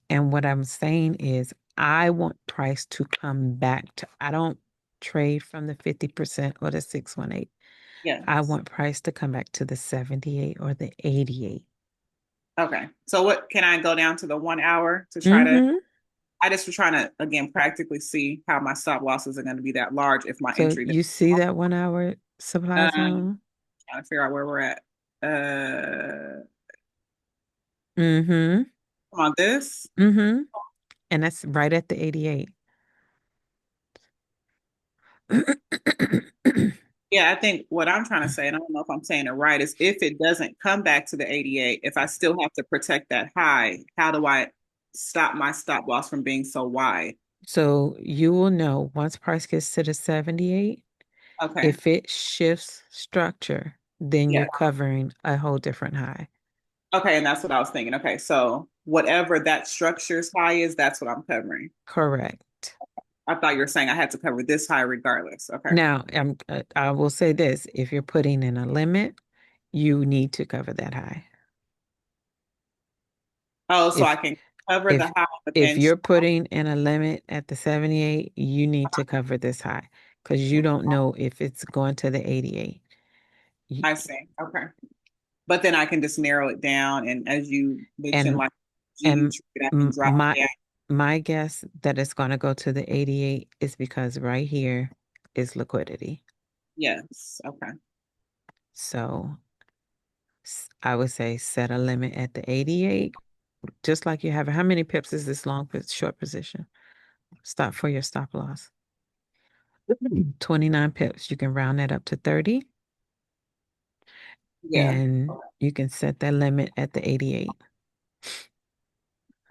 And what I'm saying is, I want price to come back to, I don't trade from the 50% or the 618. I
yes.
want price to come back to the 78 or the 88.
Okay. So what can I go down to the 1 hour to try to
Mm-hmm.
I just was trying to again practically see how my stop losses are going to be that large if my
So
entry.
you see that 1 hour supply zone?
Trying to figure out where we're at.
Mm-hmm.
Come on, this.
Mm-hmm. And that's right at the 88.
Yeah, I think what I'm trying to say, and I don't know if I'm saying it right, is if it doesn't come back to the 88, if I still have to protect that high, how do I stop my stop loss from being so wide?
So you will know once price gets to the 78,
Okay.
if it shifts structure, then
Yeah.
you're covering a whole different high.
Okay, and that's what I was thinking. Okay, so whatever that structure's high is, that's what I'm covering.
Correct.
I thought you were saying I had to cover this high regardless. Okay.
Now, I will say this, if you're putting in a limit, you need to cover that high.
Oh, so I
If
can cover the
if
high, but
if
then
you're putting in a limit at the 78, you need to cover this high because you don't know if it's going to the 88. You-
I see. Okay. But then I can just narrow it down. And as you mentioned,
And
like G
and
trade, I can drop
my
down.
my guess that it's going to go to the 88 is because right here is liquidity.
Yes. Okay.
So I would say set a limit at the 88, just like you have. How many pips is this short position? Stop for your stop loss. 29 pips. You can round that up to 30
Yeah.
and you can set that limit at the 88.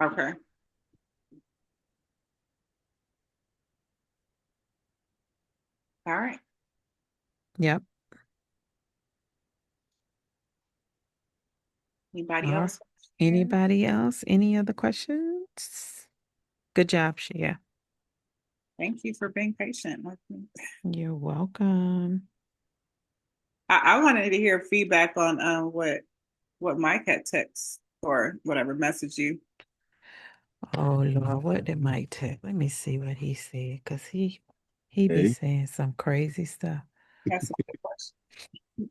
Okay. All right.
Yep.
Anybody
All right.
else? Here?
Anybody else? Any other questions? Good job, Shia.
Thank you for being patient with me.
You're welcome.
I wanted to hear feedback on what Mike had text or whatever message you.
Oh Lord, what did Mike text? Let me see what he said, cause he be
Okay.
saying some crazy stuff.
That's a good question.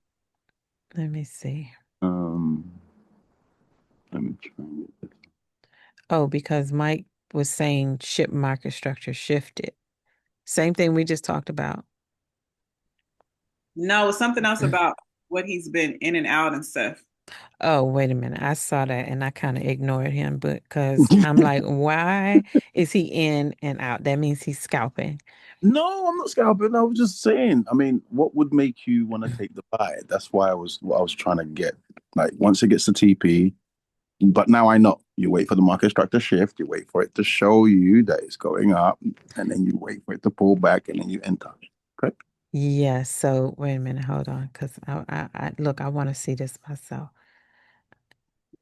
Let me see.
Um, let me try and get this.
Oh, because Mike was saying ship market structure shifted. Same thing we just talked about.
No, something else about what he's been in and out and stuff.
Oh, wait a minute. I saw that and I kind of ignored him, but because I'm like, why is he in and out? That means he's scalping.
No, I'm not scalping. I was just saying. I mean, what would make you want to take the buy? That's why I was what I was trying to get. Like once it gets to TP, but now I know. You wait for the market structure shift. You wait for it to show you that it's going up, and then you wait for it to pull back, and then you enter. Okay.
Yes. So wait a minute. Hold on. Because look, I want to see this myself.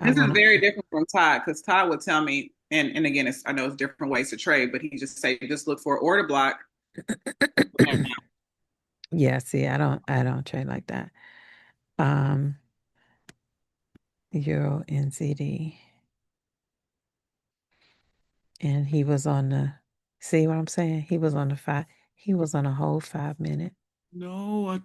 I
This is
want to.
very different from Todd because Todd would tell me, and again, I know it's different ways to trade, but he just say just look for an order block.
Yeah. See, I don't trade like that. Um, Euro NZD, and he was on the. See what I'm saying? He was on the five. He was on a whole 5 minute.
No,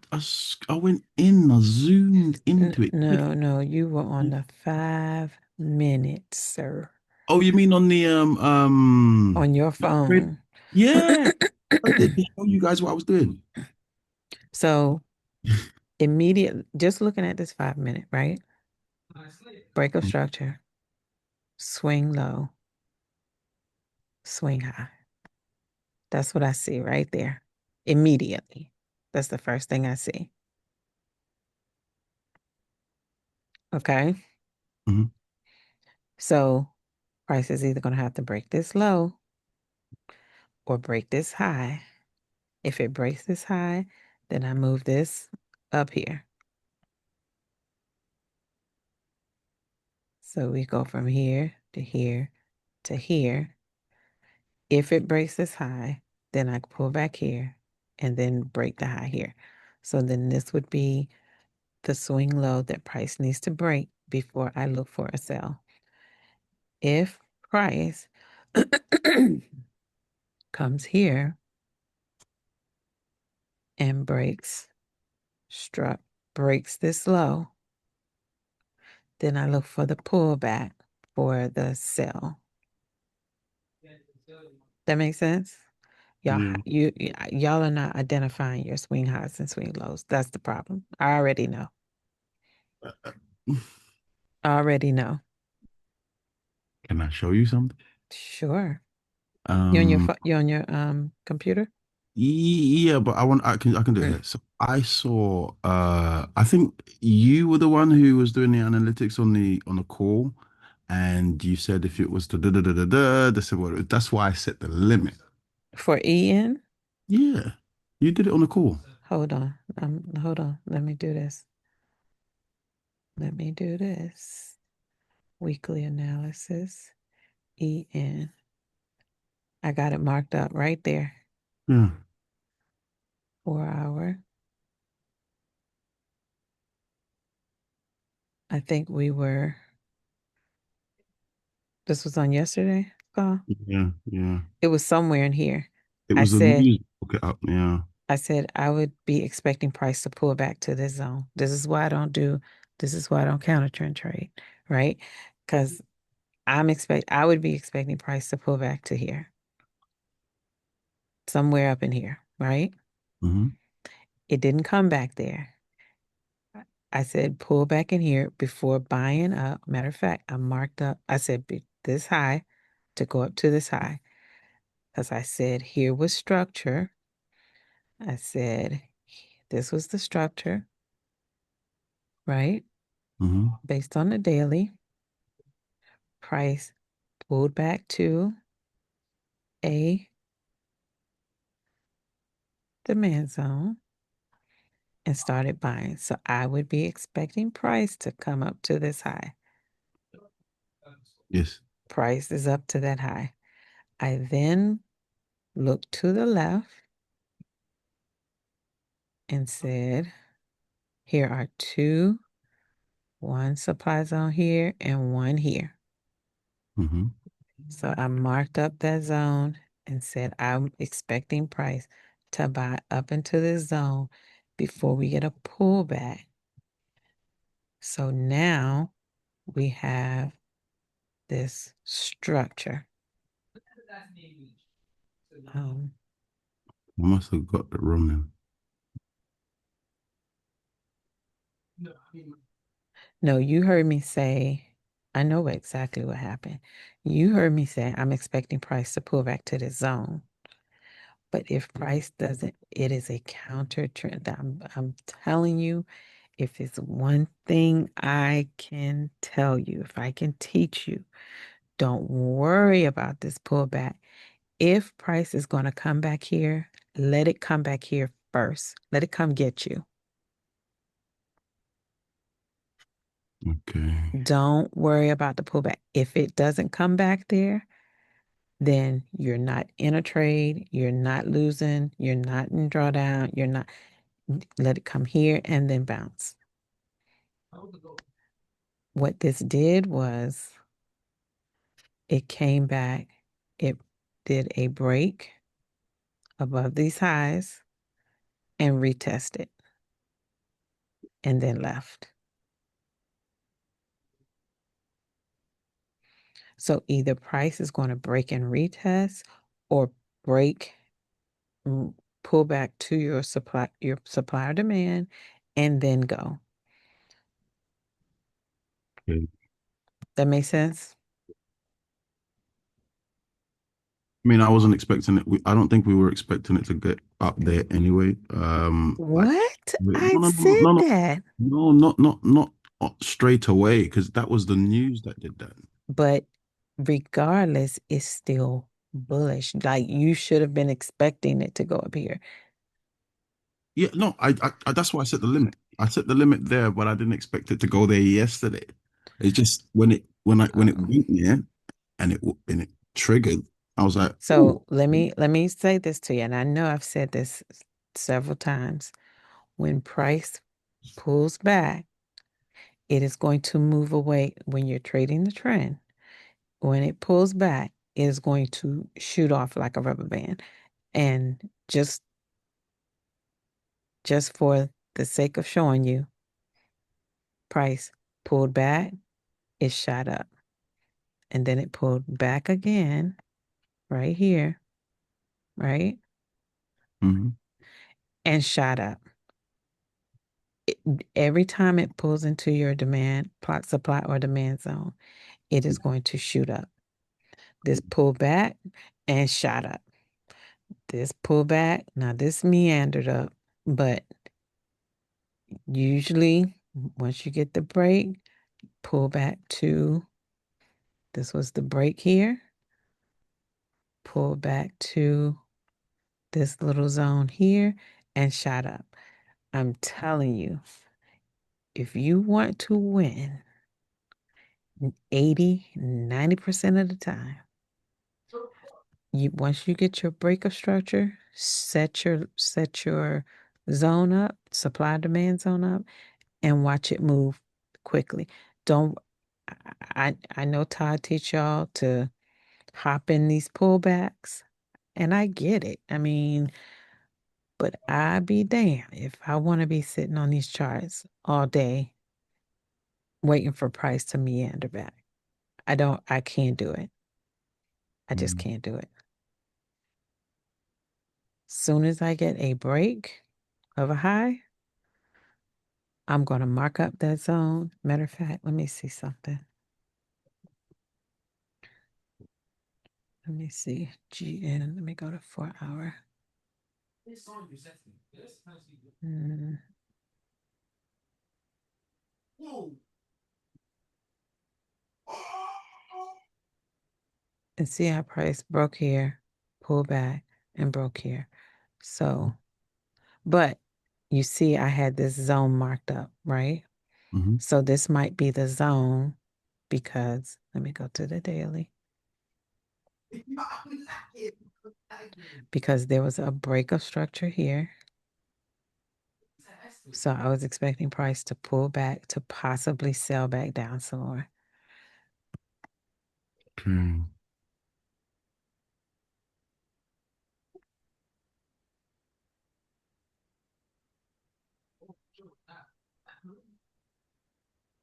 I went in. I zoomed into it.
No, no, you were on the 5 minute, sir,
Oh, you mean on the
on your phone.
Yeah, I did show you guys what I was doing.
So immediate, just looking at this 5 minute, right? Break of structure, swing low, swing high. That's what I see right there. Immediately. That's the first thing I see. Okay.
Mhm.
So price is either going to have to break this low or break this high. If it breaks this high, then I move this up here. So we go from here to here to here. If it breaks this high, then I pull back here and then break the high here. So then this would be the swing low that price needs to break before I look for a sell. If price comes here and breaks this low, then I look for the pullback for the sell. That makes sense?
Yeah.
Y'all are not identifying your swing highs and swing lows. That's the problem. I already know. I already know.
Can I show you something?
Sure.
Um,
You on your computer?
yeah, but I can do it here. So I saw I think you were the one who was doing the analytics on the call, and you said if it was the da da da da da, that's why I set the limit.
For Ian?
Yeah, you did it on the call.
Hold on. Hold on. Let me do this. Let me do this. Weekly analysis, EN. I got it marked up right there.
Yeah.
4 hour. I think this was on yesterday call.
Yeah. Yeah.
It was somewhere in here.
It
I
was the
said,
news. Look it up. Yeah.
I said I would be expecting price to pull back to this zone. This is why I don't counter trend trade, right? Because I would be expecting price to pull back to here, somewhere up in here, right?
Mm-hmm.
It didn't come back there. I said pull back in here before buying up. Matter of fact, I marked up, I said this high to go up to this high. Because I said here was structure. I said this was the structure, right?
Mm-hmm.
Based on the daily. Price pulled back to a demand zone and started buying. So I would be expecting price to come up to this high.
Yes.
Price is up to that high. I then looked to the left and said, here are one supply zone here and one here.
Mm-hmm.
So I marked up that zone and said, I'm expecting price to buy up into this zone before we get a pullback. So now we have this structure. Um,
I must have got it wrong then.
no, you heard me say, I know exactly what happened. You heard me say, I'm expecting price to pull back to this zone. But if price doesn't, it is a counter trend. I'm telling you, if it's one thing I can tell you, if I can teach you, don't worry about this pullback. If price is going to come back here, let it come back here first. Let it come get you.
Okay.
Don't worry about the pullback. If it doesn't come back there, then you're not in a trade, you're not losing, you're not in drawdown, you're not, let it come here and then bounce. What this did was it came back, it did a break above these highs and retested and then left. So either price is going to break and retest or break, pull back to your supplier demand and then go.
Okay.
That makes sense?
I mean, I wasn't expecting it. I don't think we were expecting it to get up there anyway. Like,
What?
no,
I
no, no,
said
no, no,
that.
no, not straight away, because that was the news that did that.
But regardless, it's still bullish. Like you should have been expecting it to go up here.
Yeah, no, that's why I set the limit. I set the limit there, but I didn't expect it to go there yesterday. It's just when it
Um,
went there and it triggered, I was like,
so
oh,
let me say this to you, and I know I've said this several times. When price pulls back, it is going to move away when you're trading the trend. When it pulls back, it is going to shoot off like a rubber band. And just for the sake of showing you, price pulled back, it shot up. And then it pulled back again right here, right?
mhm,
And shot up. It, every time it pulls into your demand, plot supply or demand zone, it is going to shoot up. This pull back and shot up. This pull back, now this meandered up, but usually once you get the break, pull back to, this was the break here, pull back to this little zone here and shot up. I'm telling you, if you want to win 80-90% of the time, once you get your breakup structure, set your zone up, supply demand zone up, and watch it move quickly. Don't I know Todd teach y'all to hop in these pullbacks, and I get it. I mean, but I be damned if I want to be sitting on these charts all day waiting for price to meander back. I can't do it. I just can't do it. Soon as I get a break of a high, I'm going to mark up that zone. Matter of fact, let me see something. Let me see. GN. Let me go to 4 hour. Mm. And see how price broke here, pulled back, and broke here. So, but you see, I had this zone marked up, right?
Mm-hmm.
So this might be the zone because let me go to the daily. Because there was a break of structure here. So I was expecting price to pull back to possibly sell back down some more.
Okay.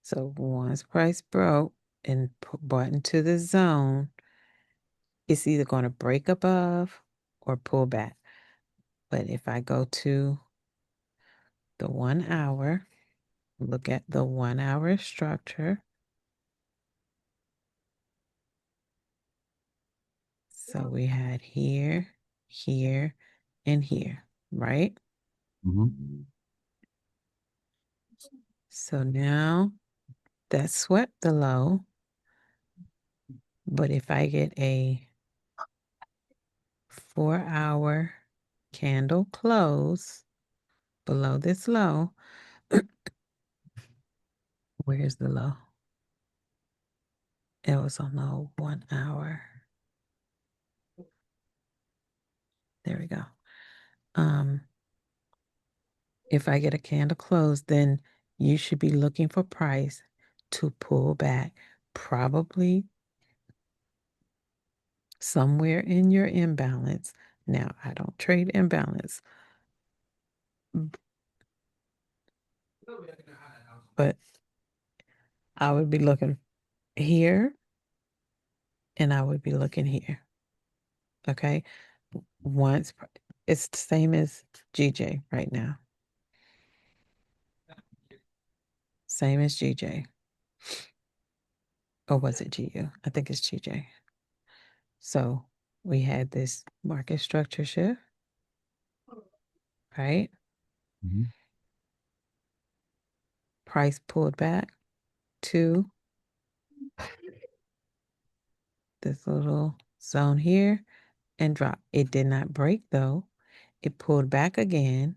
So once price broke and bought into the zone, it's either going to break above or pull back. But if I go to the 1 hour, look at the 1 hour structure. So we had here, here, and here, right?
Mm-hmm.
So now that swept the low. But if I get a 4 hour candle close below this low, where's the low? It was on the 1 hour. There we go. If I get a candle close, then you should be looking for price to pull back, probably somewhere in your imbalance. Now, I don't trade imbalance, but I would be looking here and I would be looking here. Okay. Once it's the same as GJ right now. Same as GJ. Or was it GU? I think it's GJ. So we had this market structure shift, right?
Mm-hmm.
Price pulled back to this little zone here and dropped. It did not break though. It pulled back again.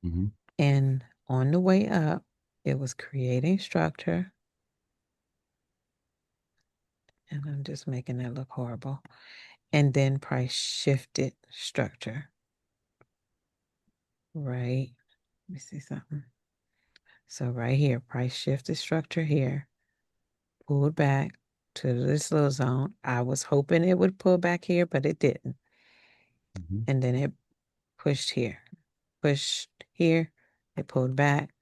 Mm-hmm.
And on the way up, it was creating structure. And I'm just making that look horrible. And then price shifted structure. Right. Let me see something. So right here, price shifted structure here. Pulled back to this little zone. I was hoping it would pull back here, but it didn't.
Mm-hmm.
And then it pushed here. Pushed here. It pulled back.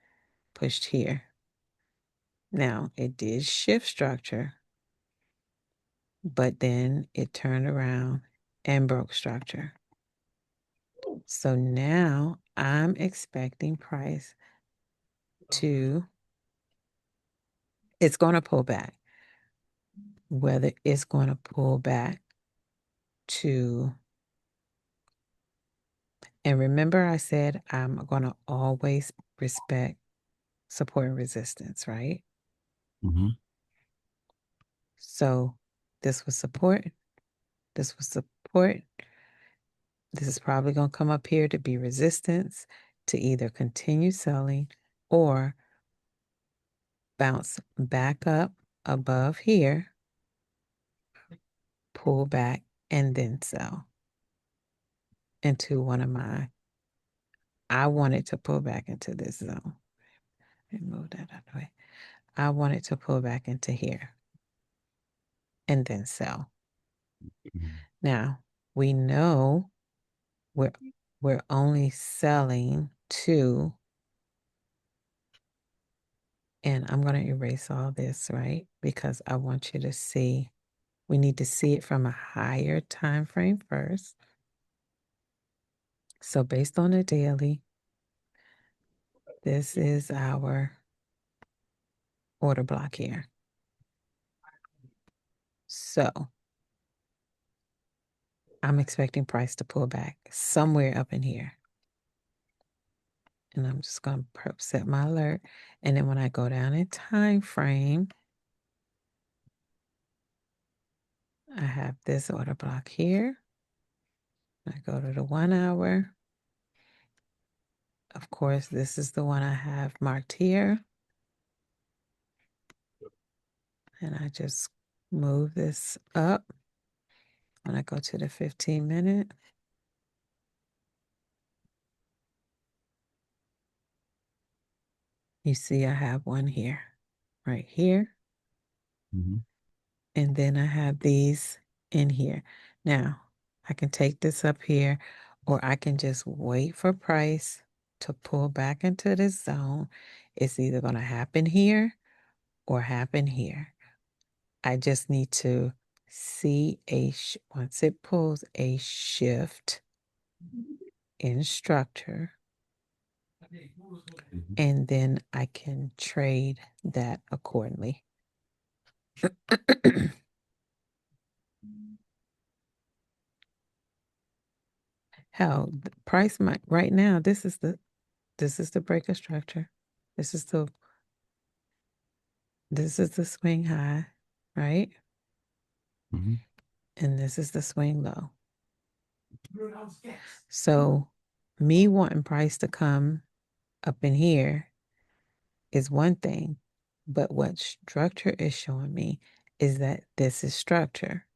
Pushed here. Now, it did shift structure, but then it turned around and broke structure. So now I'm expecting price it's going to pull back. Whether it's going to pull back to, and remember I said I'm going to always respect support and resistance, right?
Mm-hmm.
So this was support. This was support. This is probably going to come up here to be resistance to either continue selling or bounce back up above here, pull back, and then sell into one of my, I wanted to pull back into this zone. And move that out of the way. I wanted to pull back into here and then sell.
Mhm.
Now, we know we're only selling to, and I'm going to erase all this, right? Because I want you to see, we need to see it from a higher time frame first. So based on the daily, this is our order block here. So I'm expecting price to pull back somewhere up in here. And I'm just going to set my alert. And then when I go down in time frame, I have this order block here. I go to the 1 hour. Of course, this is the one I have marked here. And I just move this up. When I go to the 15-minute, you see I have one here, right here.
Mhm.
And then I have these in here. Now, I can take this up here, or I can just wait for price to pull back into this zone. It's either going to happen here or happen here. I just need to see once it pulls a shift in structure,
Mhm.
and then I can trade that accordingly. How the price might right now, this is the breaker structure. This is the swing high, right?
Mhm.
And this is the swing low. So me wanting price to come up in here is one thing, but what structure is showing me is that this is structure.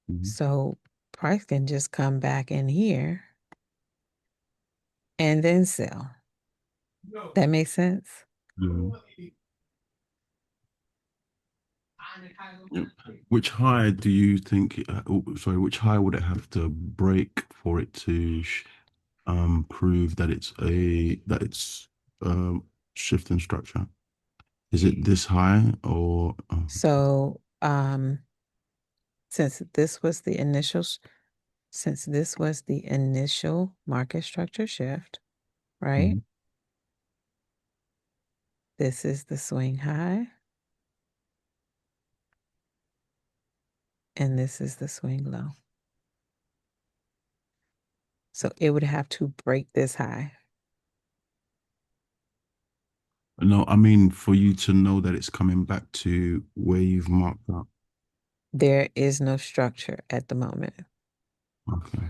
Mhm.
So price can just come back in here and then sell. That makes sense?
Yeah. Yeah. Which high do you think? Sorry, which high would it have to break for it to prove that it's um shifting structure? Is it this high or? Oh,
So since this was the initial market structure shift, right?
mhm.
This is the swing high, and this is the swing low. So it would have to break this high.
No, I mean for you to know that it's coming back to where you've marked up.
There is no structure at the moment.
Okay.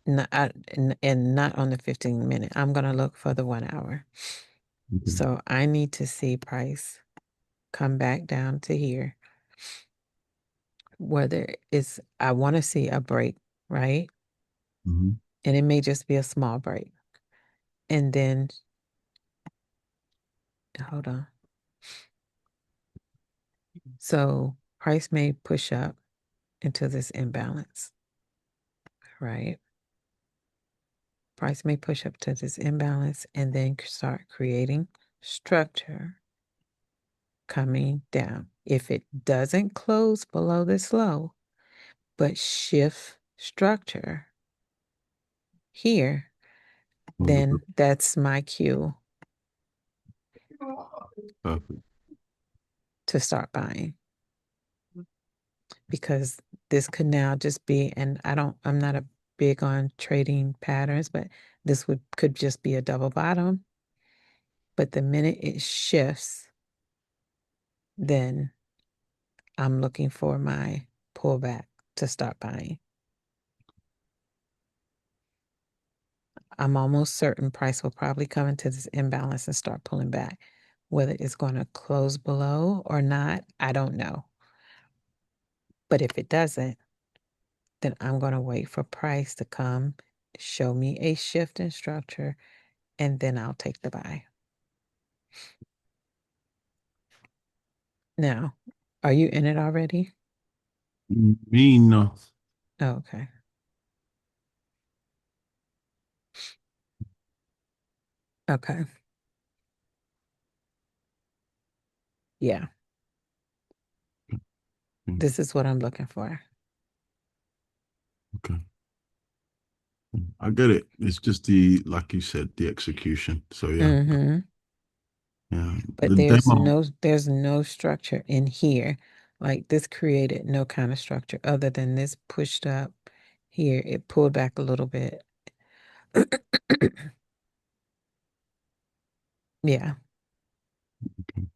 Not, and not on the 15-minute. I'm going to look for the 1 hour.
Okay.
So I need to see price come back down to here. Whether it's, I want to see a break, right?
Mhm.
And it may just be a small break. And then, hold on. So price may push up into this imbalance, right? Price may push up to this imbalance and then start creating structure coming down. If it doesn't close below this low, but shift structure here, then that's my cue
Perfect.
to start buying. Because this could now just be, and I'm not a big on trading patterns, but this could just be a double bottom. But the minute it shifts, then I'm looking for my pullback to start buying. I'm almost certain price will probably come into this imbalance and start pulling back. Whether it's going to close below or not, I don't know. But if it doesn't, then I'm going to wait for price to come, show me a shift in structure, and then I'll take the buy. Now, are you in it already?
Me, no.
Oh, okay. Okay. Yeah,
Mm,
this is what I'm looking for.
okay. I get it. It's just the, like you said, the execution. So yeah,
Mm-hmm.
yeah.
But
The demo.
there's no structure in here. Like this created no kind of structure other than this pushed up here. It pulled back a little bit. Yeah.
Okay.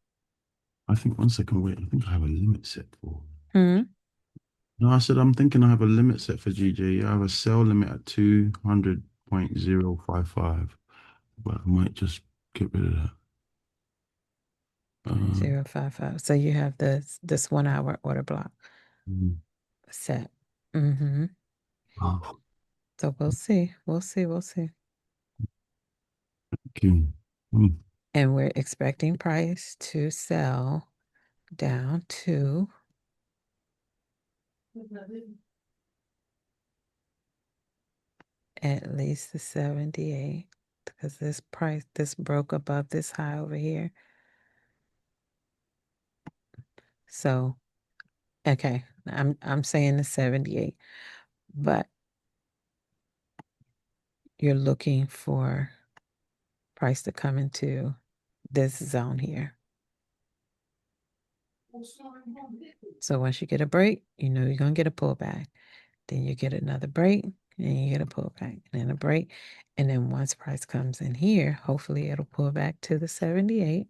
I think 1 second, wait. I think I have a limit set for.
Hmm.
No, I said I'm thinking I have a limit set for GJ. I have a sell limit at 200.055, but I might just get rid of that.
0.055. So you have this 1 hour order block
Mm,
set. Mm-hmm.
oh,
So we'll see. We'll see. We'll see.
okay. Mm,
And we're expecting price to sell down to at least the 78 because this broke above this high over here. So, okay, I'm saying the 78, but you're looking for price to come into this zone here. So once you get a break, you know you're gonna get a pullback. Then you get another break, and you get a pullback, and then a break. And then once price comes in here, hopefully it'll pull back to the 78.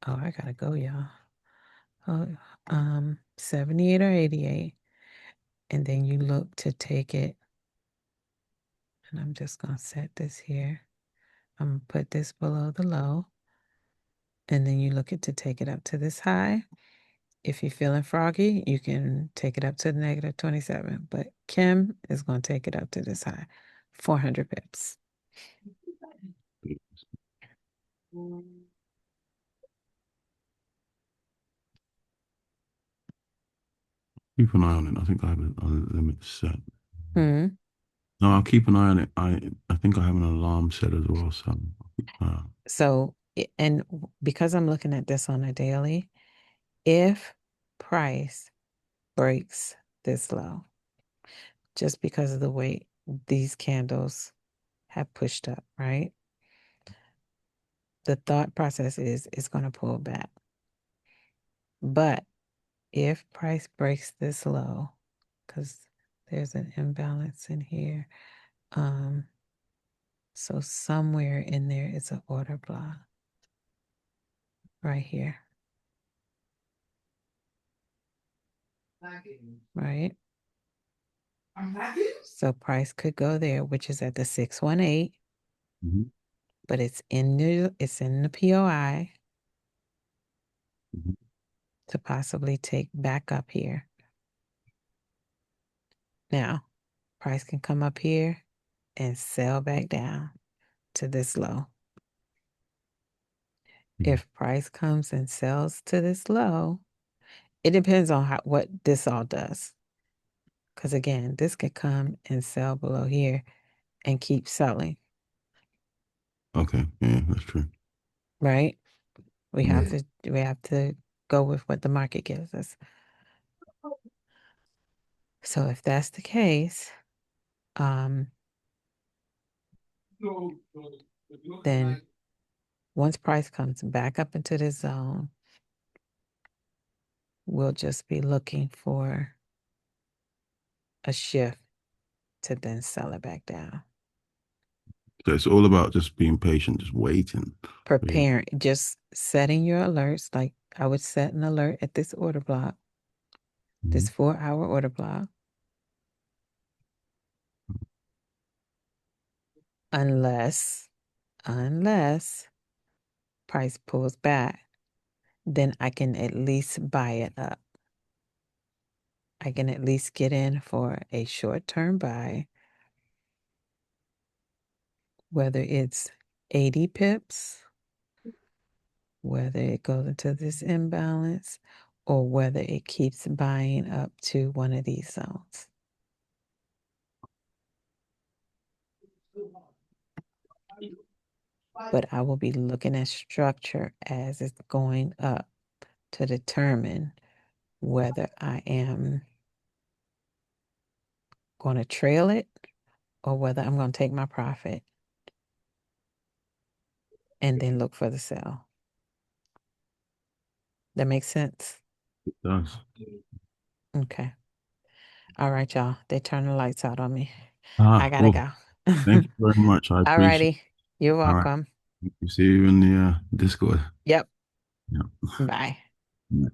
Oh, I gotta go, y'all. Oh, 78 or 88. And then you look to take it. And I'm just gonna set this here. I'm gonna put this below the low. And then you look at to take it up to this high. If you're feeling froggy, you can take it up to the negative 27. But Kim is going to take it up to this high, 400 pips.
keep an eye on it. I think I have a limit set.
Hmm.
No, I'll keep an eye on it. I think I have an alarm set as well. So, uh,
So, and because I'm looking at this on a daily, if price breaks this low, just because of the way these candles have pushed up, right? The thought process is it's going to pull back. But if price breaks this low, because there's an imbalance in here, so somewhere in there is an order block right here, right? So price could go there, which is at the 618,
mhm,
but it's in the POI
mhm.
to possibly take back up here. Now, price can come up here and sell back down to this low.
Mm.
If price comes and sells to this low, it depends on what this all does. Because again, this could come and sell below here and keep selling,
Okay, yeah, that's true.
right? We
Yeah.
have to go with what the market gives us. So if that's the case, then once price comes back up into this zone, we'll just be looking for a shift to then sell it back down.
So it's all about just being patient, just waiting. Yeah.
Preparing, just setting your alerts. Like I would set an alert at this order block,
Mhm.
this 4-hour order block. unless price pulls back, then I can at least buy it up. I can at least get in for a short-term buy, whether it's 80 pips, whether it goes into this imbalance, or whether it keeps buying up to one of these zones. But I will be looking at structure as it's going up to determine whether I am going to trail it or whether I'm going to take my profit and then look for the sell. That makes sense?
It does.
Okay. All right, y'all. They turn the lights out on me. I
Ah,
gotta
well,
go.
thank you very much. I
All
appreciate
righty. You're
it. All right.
welcome.
See you in the Discord.
Yep.
Yeah.
Bye.
Yeah.